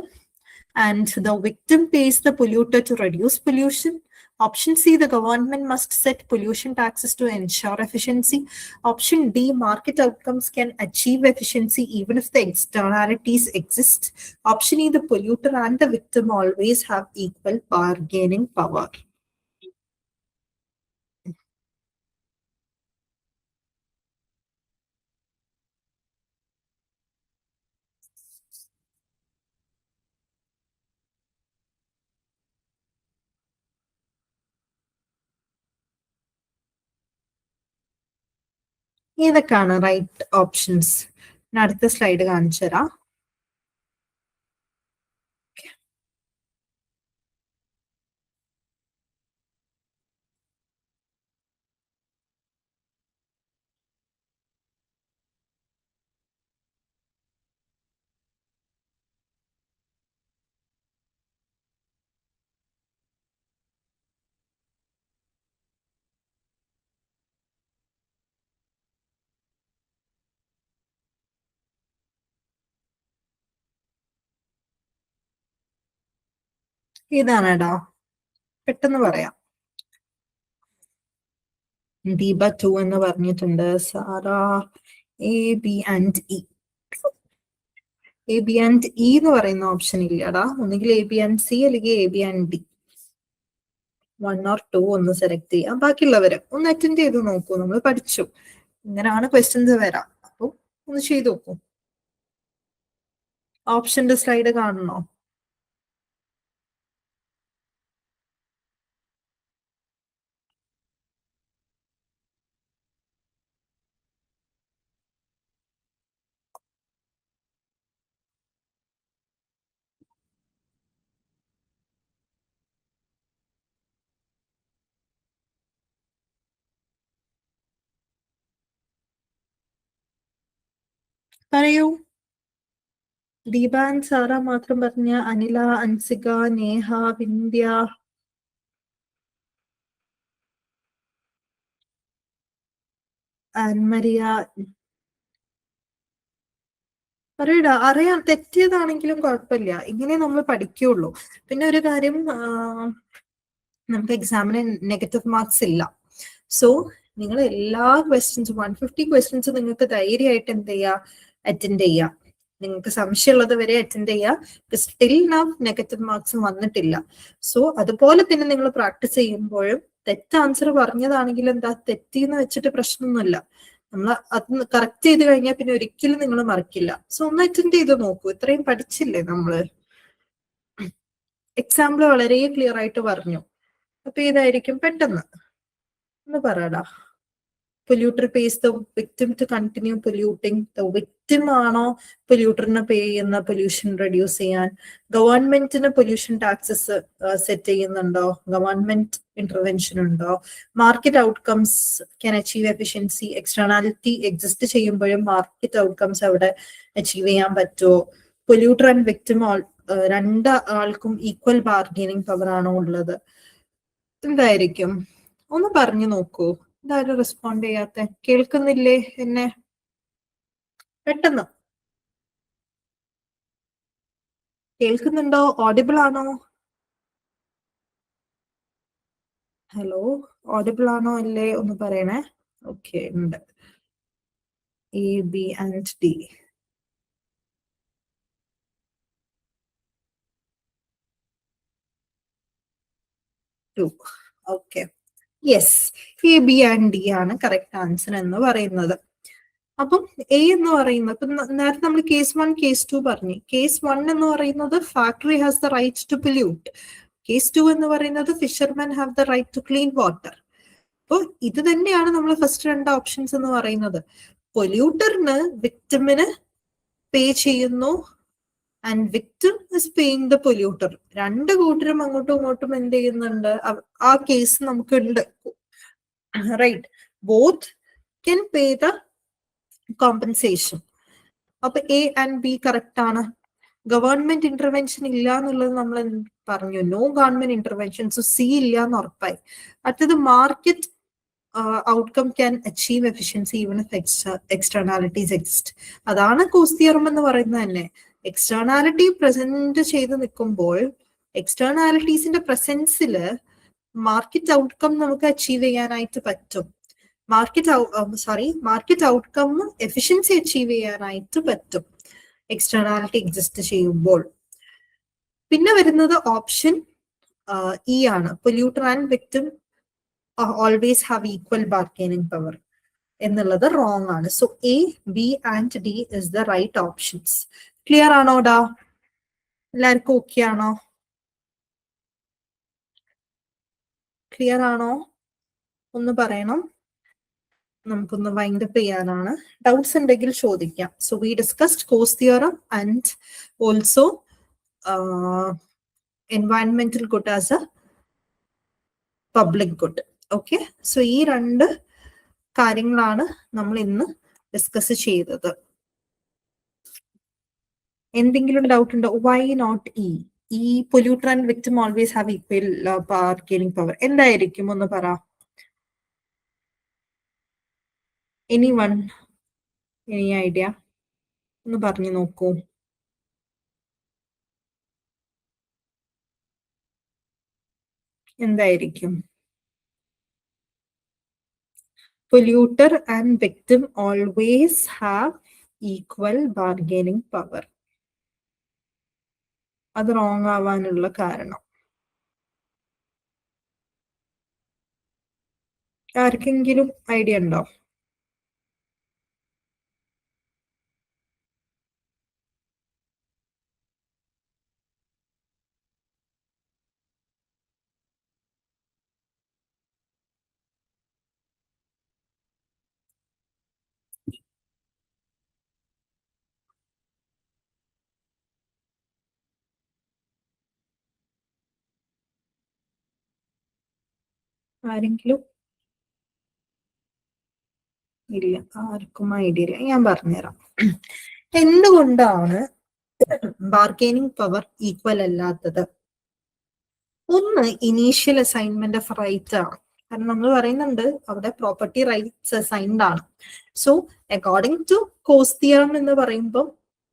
And the victim pays the polluter to reduce pollution. Option C, the government must set pollution taxes to ensure efficiency. Option D, market outcomes can achieve efficiency even if the externalities exist. Option E, the polluter and the victim always have equal bargaining power. ഏതൊക്കെയാണ് right options? അടുത്ത slide കാണിച്ചു തരാം. ഇതാണെടാ, പെട്ടെന്ന് പറയാം. ദീപ 2 എന്ന് പറഞ്ഞിട്ടുണ്ട്. Sara A B and E. A B and E എന്ന് പറയുന്ന ഓപ്ഷൻ ഇല്ലടാ. ഒന്നുകിൽ എ ബി ആൻഡ് സി അല്ലെങ്കിൽ A B and D. 1 or 2 ഒന്ന് സെലക്ട് ചെയ്യാം. ബാക്കിയുള്ളവര് ഒന്ന് അറ്റൻഡ് ചെയ്ത് നോക്കൂ. നമ്മൾ പഠിച്ചു ഇങ്ങനെയാണ് ക്വസ്റ്റ്യൻസ് വരാം. അപ്പൊ ഒന്ന് ചെയ്ത് നോക്കൂ. ഓപ്ഷന്റെ സ്ലൈഡ് കാണണോ? പറയൂ. ദീപ ആൻഡ് സാറ മാത്രം പറഞ്ഞ. അനില, അൻസിക, നേഹ, വിന്ധ്യ, ആൻമരിയ. പറയടാ. അറിയാം, തെറ്റിയതാണെങ്കിലും കുഴപ്പമില്ല. ഇങ്ങനെ നമ്മൾ പഠിക്കുള്ളൂ. പിന്നെ ഒരു കാര്യം, നമുക്ക് എക്സാമിന് നെഗറ്റീവ് മാർക്സ് ഇല്ല. സോ നിങ്ങൾ എല്ലാ ക്വസ്റ്റ്യൻസും 150 ക്വസ്റ്റ്യൻസ് നിങ്ങൾക്ക് ധൈര്യമായിട്ട് എന്ത് ചെയ്യുക, അറ്റൻഡ് ചെയ്യുക. നിങ്ങൾക്ക് സംശയമുള്ളത് വരെ അറ്റൻഡ് ചെയ്യുക. സ്റ്റിൽ നാം നെഗറ്റീവ് മാർക്സ് വന്നിട്ടില്ല. സോ അതുപോലെ തന്നെ നിങ്ങൾ പ്രാക്ടീസ് ചെയ്യുമ്പോഴും തെറ്റ് ആൻസർ പറഞ്ഞതാണെങ്കിൽ എന്താ, തെറ്റിന്ന് വെച്ചിട്ട് പ്രശ്നമൊന്നുമില്ല. നമ്മൾ അത് കറക്റ്റ് ചെയ്ത് കഴിഞ്ഞാൽ പിന്നെ ഒരിക്കലും നിങ്ങൾ മറക്കില്ല. സോ ഒന്ന് അറ്റൻഡ് ചെയ്ത് നോക്കൂ. ഇത്രയും പഠിച്ചില്ലേ നമ്മള്. എക്സാമ്പിൾ വളരെ ക്ലിയർ ആയിട്ട് പറഞ്ഞു. അപ്പൊ ഇതായിരിക്കും പെട്ടെന്ന് ഒന്ന് പറയടാ. Polluter pays the victim to continue polluting. The victim ആണോ പൊല്യൂട്ടറിന് പേ ചെയ്യുന്ന പൊല്യൂഷൻ റെഡ്യൂസ് ചെയ്യാൻ? ഗവൺമെന്റിന് പൊല്യൂഷൻ ടാക്സസ് സെറ്റ് ചെയ്യുന്നുണ്ടോ? ഗവൺമെന്റ് ഇന്റർവെൻഷൻ ഉണ്ടോ? Market outcomes can achieve efficiency. Externality exist ചെയ്യുമ്പോഴും മാർക്കറ്റ് ഔട്ട്കംസ് അവിടെ അച്ചീവ് ചെയ്യാൻ പറ്റുമോ? പൊല്യൂട്ടർ ആൻഡ് വിക്ടിം രണ്ട് ആൾക്കും ഈക്വൽ ബാർഗെയിനിങ് പവർ ആണോ ഉള്ളത്? എന്തായിരിക്കും? ഒന്ന് പറഞ്ഞു നോക്കൂ. എന്തായാലും റെസ്പോണ്ട് ചെയ്യാത്ത? കേൾക്കുന്നില്ലേ എന്നെ? പെട്ടെന്ന് കേൾക്കുന്നുണ്ടോ? ഓഡിബിൾ ആണോ? ഹലോ, ഓഡിബിൾ ആണോ അല്ലേ ഒന്ന് പറയണേ. ഓക്കെ, ഉണ്ട്. A B and D. Okay, yes, A B and D ആണ് കറക്റ്റ് ആൻസർ എന്ന് പറയുന്നത്. അപ്പം എ എന്ന് പറയുന്നത്, ഇപ്പൊ നേരത്തെ നമ്മൾ കേസ് 1 കേസ് 2 പറഞ്ഞു. കേസ് 1 എന്ന് പറയുന്നത് factory has the right to pollute. Case 2 എന്ന് പറയുന്നത് fisherman have the right to clean water. അപ്പൊ ഇത് തന്നെയാണ് നമ്മൾ ഫസ്റ്റ് രണ്ട് ഓപ്ഷൻസ് എന്ന് പറയുന്നത്. പൊല്യൂട്ടറിന് വിക്ടിമിന് പേ ചെയ്യുന്നു, and victim is paying the polluter. രണ്ട് കൂട്ടരും അങ്ങോട്ടും ഇങ്ങോട്ടും എന്ത് ചെയ്യുന്നുണ്ട്? ആ കേസ് നമുക്കുണ്ട്. Right, both can pay the compensation. അപ്പൊ എ ആൻഡ് ബി കറക്റ്റ് ആണ്. ഗവൺമെന്റ് ഇന്റർവെൻഷൻ ഇല്ല എന്നുള്ളത് നമ്മൾ പറഞ്ഞു. No government intervention. So C ഇല്ല എന്ന് ഉറപ്പായി. അടുത്തത് market outcome can achieve efficiency even if externalities exist. അതാണ് കോസ്റ്റ് തിയറം എന്ന് പറയുന്നത് തന്നെ. എക്സ്റ്റേണാലിറ്റി പ്രസന്റ് ചെയ്ത് നിൽക്കുമ്പോൾ എക്സ്റ്റേണാലിറ്റീസിന്റെ പ്രസൻസിൽ മാർക്കറ്റ് ഔട്ട്കം നമുക്ക് അച്ചീവ് ചെയ്യാനായിട്ട് പറ്റും. മാർക്കറ്റ് ഔട്ട്കം എഫിഷ്യൻസി അച്ചീവ് ചെയ്യാനായിട്ട് പറ്റും എക്സ്റ്റേണാലിറ്റി എക്സിസ്റ്റ് ചെയ്യുമ്പോൾ. പിന്നെ വരുന്നത് ഓപ്ഷൻ ഇ ആണ്. Polluter and victim always have equal bargaining power എന്നുള്ളത് റോങ് ആണ്. So A, B and D is the right options. Clear ആണോടാ? എല്ലാവർക്കും ഓക്കെ ആണോ? ക്ലിയർ ആണോ? ഒന്ന് പറയണം. നമുക്കൊന്ന് വൈൻഡപ്പ് ചെയ്യാനാണ്. ഡൗട്ട്സ് ഉണ്ടെങ്കിൽ ചോദിക്കാം. So we discussed Coase theorem and also എൻവയൺമെന്റൽ good as a public good. Okay, so ഈ രണ്ട് കാര്യങ്ങളാണ് നമ്മൾ ഇന്ന് ഡിസ്കസ് ചെയ്തത്. എന്തെങ്കിലും ഡൗട്ട് ഉണ്ടോ? Why not E? ഈ polluter and victim always have equal bargaining power എന്തായിരിക്കും ഒന്ന് പറ. Anyone, any idea? ഒന്ന് പറഞ്ഞു നോക്കൂ. എന്തായിരിക്കും? Polluter and victim always have equal bargaining power. അത് റോങ് ആവാനുള്ള കാരണം ആർക്കെങ്കിലും ഐഡിയ ഉണ്ടോ? ആരെങ്കിലും? ഇല്ല, ആർക്കും ഐഡിയ ഇല്ല. ഞാൻ പറഞ്ഞുതരാം എന്തുകൊണ്ടാണ് ബാർഗൈനിങ് പവർ ഈക്വൽ അല്ലാത്തത്. ഒന്ന്, ഇനീഷ്യൽ അസൈൻമെന്റ് ഓഫ് റൈറ്റ് ആണ്. കാരണം നമ്മൾ പറയുന്നുണ്ട് അവിടെ പ്രോപ്പർട്ടി റൈറ്റ്സ് അസൈൻഡ് ആണ്. So according to Coase theorem എന്ന് പറയുമ്പോൾ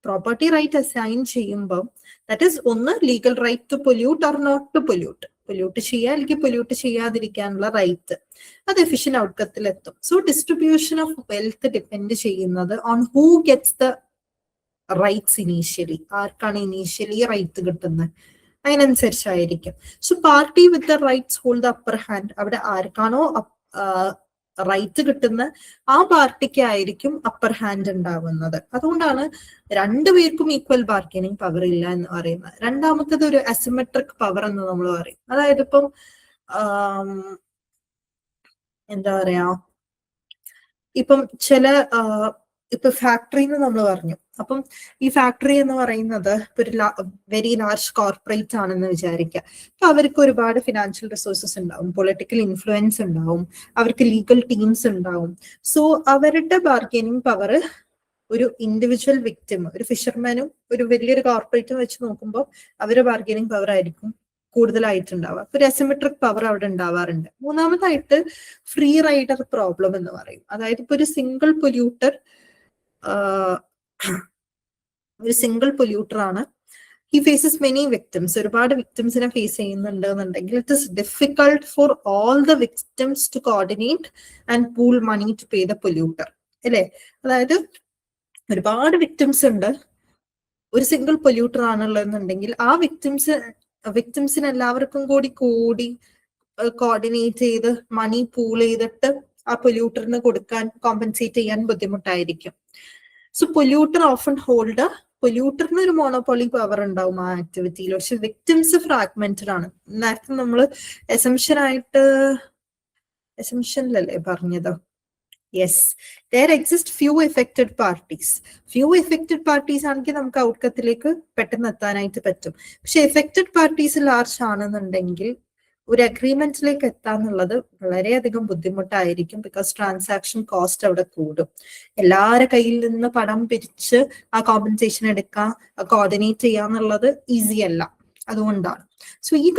പ്രോപ്പർട്ടി റൈറ്റ് അസൈൻ ചെയ്യുമ്പോൾ ദാറ്റ് ഈസ് ഒന്ന് legal right to pollute or not to pollute. Pollute ചെയ്യുക അല്ലെങ്കിൽ പൊല്യൂട്ട് ചെയ്യാതിരിക്കാനുള്ള റൈറ്റ്, അത് എഫിഷ്യന്റ് ഔട്ട്കത്തിൽ എത്തും. So distribution of wealth depend ചെയ്യുന്നത് on who gets the rights initially. ആർക്കാണ് ഇനീഷ്യലി റൈറ്റ് കിട്ടുന്നത് അതിനനുസരിച്ചായിരിക്കും. So party with the rights hold the upper hand. അവിടെ ആർക്കാണോ റൈറ്റ് കിട്ടുന്ന ആ പാർട്ടിക്ക് ആയിരിക്കും അപ്പർ ഹാൻഡ് ഉണ്ടാവുന്നത്. അതുകൊണ്ടാണ് രണ്ടുപേർക്കും ഈക്വൽ ബാർഗൈനിങ് പവർ ഇല്ല എന്ന് പറയുന്നത്. രണ്ടാമത്തത് ഒരു അസിമെട്രിക് പവർ എന്ന് നമ്മൾ പറയും. അതായത് ഇപ്പം എന്താ പറയാ, ഇപ്പം ചില ഇപ്പൊ ഫാക്ടറി എന്ന് നമ്മൾ പറഞ്ഞു. അപ്പം ഈ ഫാക്ടറി എന്ന് പറയുന്നത് ഒരു വെരി ലാർജ് കോർപ്പറേറ്റ് ആണെന്ന് വിചാരിക്കുക. അപ്പൊ അവർക്ക് ഒരുപാട് ഫിനാൻഷ്യൽ റിസോഴ്സസ് ഉണ്ടാവും, പൊളിറ്റിക്കൽ ഇൻഫ്ലുവൻസ് ഉണ്ടാവും, അവർക്ക് ലീഗൽ ടീംസ് ഉണ്ടാവും. സോ അവരുടെ ബാർഗൈനിങ് പവർ ഒരു ഇൻഡിവിജ്വൽ വിക്ടിം, ഒരു ഫിഷർമാനും ഒരു വലിയൊരു കോർപ്പറേറ്റും വെച്ച് നോക്കുമ്പോൾ അവരുടെ ബാർഗൈനിങ് പവർ ആയിരിക്കും കൂടുതലായിട്ടുണ്ടാവുക. ഒരു അസിമെട്രിക് പവർ അവിടെ ഉണ്ടാവാറുണ്ട്. മൂന്നാമതായിട്ട് ഫ്രീ റൈഡർ പ്രോബ്ലം എന്ന് പറയും. അതായത് ഇപ്പൊ ഒരു സിംഗിൾ പൊല്യൂട്ടർ ആണ്. He faces many victims. ഒരുപാട് വിക്ടിംസിനെ ഫേസ് ചെയ്യുന്നുണ്ട് എന്നുണ്ടെങ്കിൽ it is difficult for all the victims to coordinate and pool money to pay the polluter, അല്ലേ? അതായത് ഒരുപാട് വിക്ടിംസ് ഉണ്ട്, ഒരു സിംഗിൾ പൊല്യൂട്ടർ ആണുള്ളതെന്നുണ്ടെങ്കിൽ ആ വിക്ടിംസിന് എല്ലാവർക്കും കൂടി കോർഡിനേറ്റ് ചെയ്ത് മണി പൂൾ ചെയ്തിട്ട് ആ പൊല്യൂട്ടറിന് കൊടുക്കാൻ, കോമ്പൻസേറ്റ് ചെയ്യാൻ ബുദ്ധിമുട്ടായിരിക്കും. സോ പൊല്യൂട്ടർ ഓഫൺ ഹോൾഡ്, പൊല്യൂട്ടറിന് ഒരു മോണോപോളി പവർ ഉണ്ടാവും ആ ആക്ടിവിറ്റിയിൽ. പക്ഷെ വിക്ടിംസ് ഫ്രാഗ്മെന്റഡ് ആണ്. നേരത്തെ നമ്മൾ എസംഷനിലല്ലേ പറഞ്ഞത്? Yes, there exist few affected parties. Few affected parties ആണെങ്കിൽ നമുക്ക് ഔട്ട്കത്തിലേക്ക് പെട്ടെന്ന് എത്താനായിട്ട് പറ്റും. പക്ഷെ എഫക്റ്റഡ് പാർട്ടീസ് ലാർജ് ആണെന്നുണ്ടെങ്കിൽ ഒരു അഗ്രിമെന്റിലേക്ക് എത്താന്നുള്ളത് വളരെയധികം ബുദ്ധിമുട്ടായിരിക്കും. ബിക്കോസ് ട്രാൻസാക്ഷൻ കോസ്റ്റ് അവിടെ കൂടും. എല്ലാവരുടെ കയ്യിൽ നിന്ന് പണം പിരിച്ച് ആ കോമ്പൻസേഷൻ എടുക്കുക, കോർഡിനേറ്റ് ചെയ്യുക എന്നുള്ളത് ഈസി അല്ല. അതുകൊണ്ടാണ്. സോ ഈ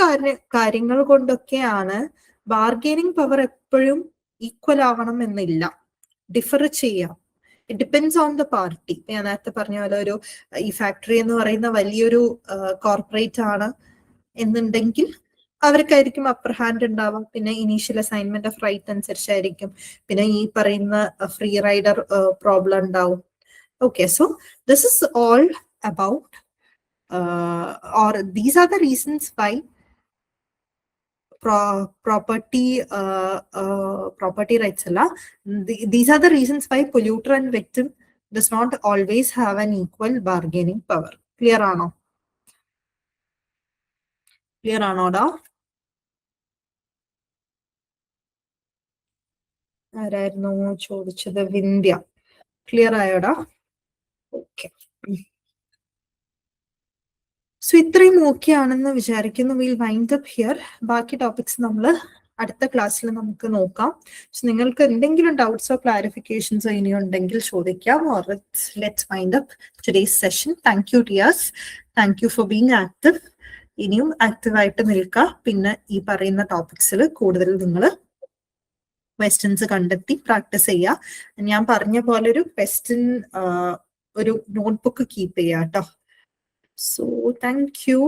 കാര്യങ്ങൾ കൊണ്ടൊക്കെയാണ് ബാർഗൈനിങ് പവർ എപ്പോഴും ഈക്വൽ ആവണം എന്നില്ല, ഡിഫർ ചെയ്യാം. It depends on the party. ഞാൻ നേരത്തെ പറഞ്ഞ പോലെ ഈ ഫാക്ടറി എന്ന് പറയുന്ന വലിയൊരു കോർപ്പറേറ്റ് ആണ് എന്നുണ്ടെങ്കിൽ അവർക്കായിരിക്കും അപ്പർ ഹാൻഡ് ഉണ്ടാവാം. പിന്നെ ഇനീഷ്യൽ അസൈൻമെന്റ് ഓഫ് റൈറ്റ് അനുസരിച്ചായിരിക്കും. പിന്നെ ഈ പറയുന്ന ഫ്രീ റൈഡർ പ്രോബ്ലം ഉണ്ടാവും. Okay, so this is all about or these are the reasons why property rights alla. These are the reasons why polluter and victim does not always have an equal bargaining power. Clear ആണോ? Clear ആണോടാ? ആരായിരുന്നു ചോദിച്ചത്? Vindhya. Clear ആയോടാ? Okay. So ഇത്രയും okay ആണെന്ന് വിചാരിക്കുന്നു. Will wind up here. ബാക്കി topics നമ്മൾ അടുത്ത ക്ലാസ്സിൽ നമുക്ക് നോക്കാം. നിങ്ങൾക്ക് എന്തെങ്കിലും ഡൗട്ട്സോ ക്ലാരിഫിക്കേഷൻസോ ഇനിയോ ഉണ്ടെങ്കിൽ ചോദിക്കാം. Or let's wind up today's session. Thank you dears. Thank you for being active. ഇനിയും ആക്റ്റീവായിട്ട് നിൽക്കുക. പിന്നെ ഈ പറയുന്ന ടോപ്പിക്സിൽ കൂടുതൽ നിങ്ങൾ ക്വസ്റ്റ്യൻസ് കണ്ടെത്തി പ്രാക്ടീസ് ചെയ്യുക. ഞാൻ പറഞ്ഞ പോലെ ഒരു ക്വസ്റ്റ്യൻ ഒരു നോട്ട്ബുക്ക് കീപ്പ് ചെയ്യുക കേട്ടോ. So thank you.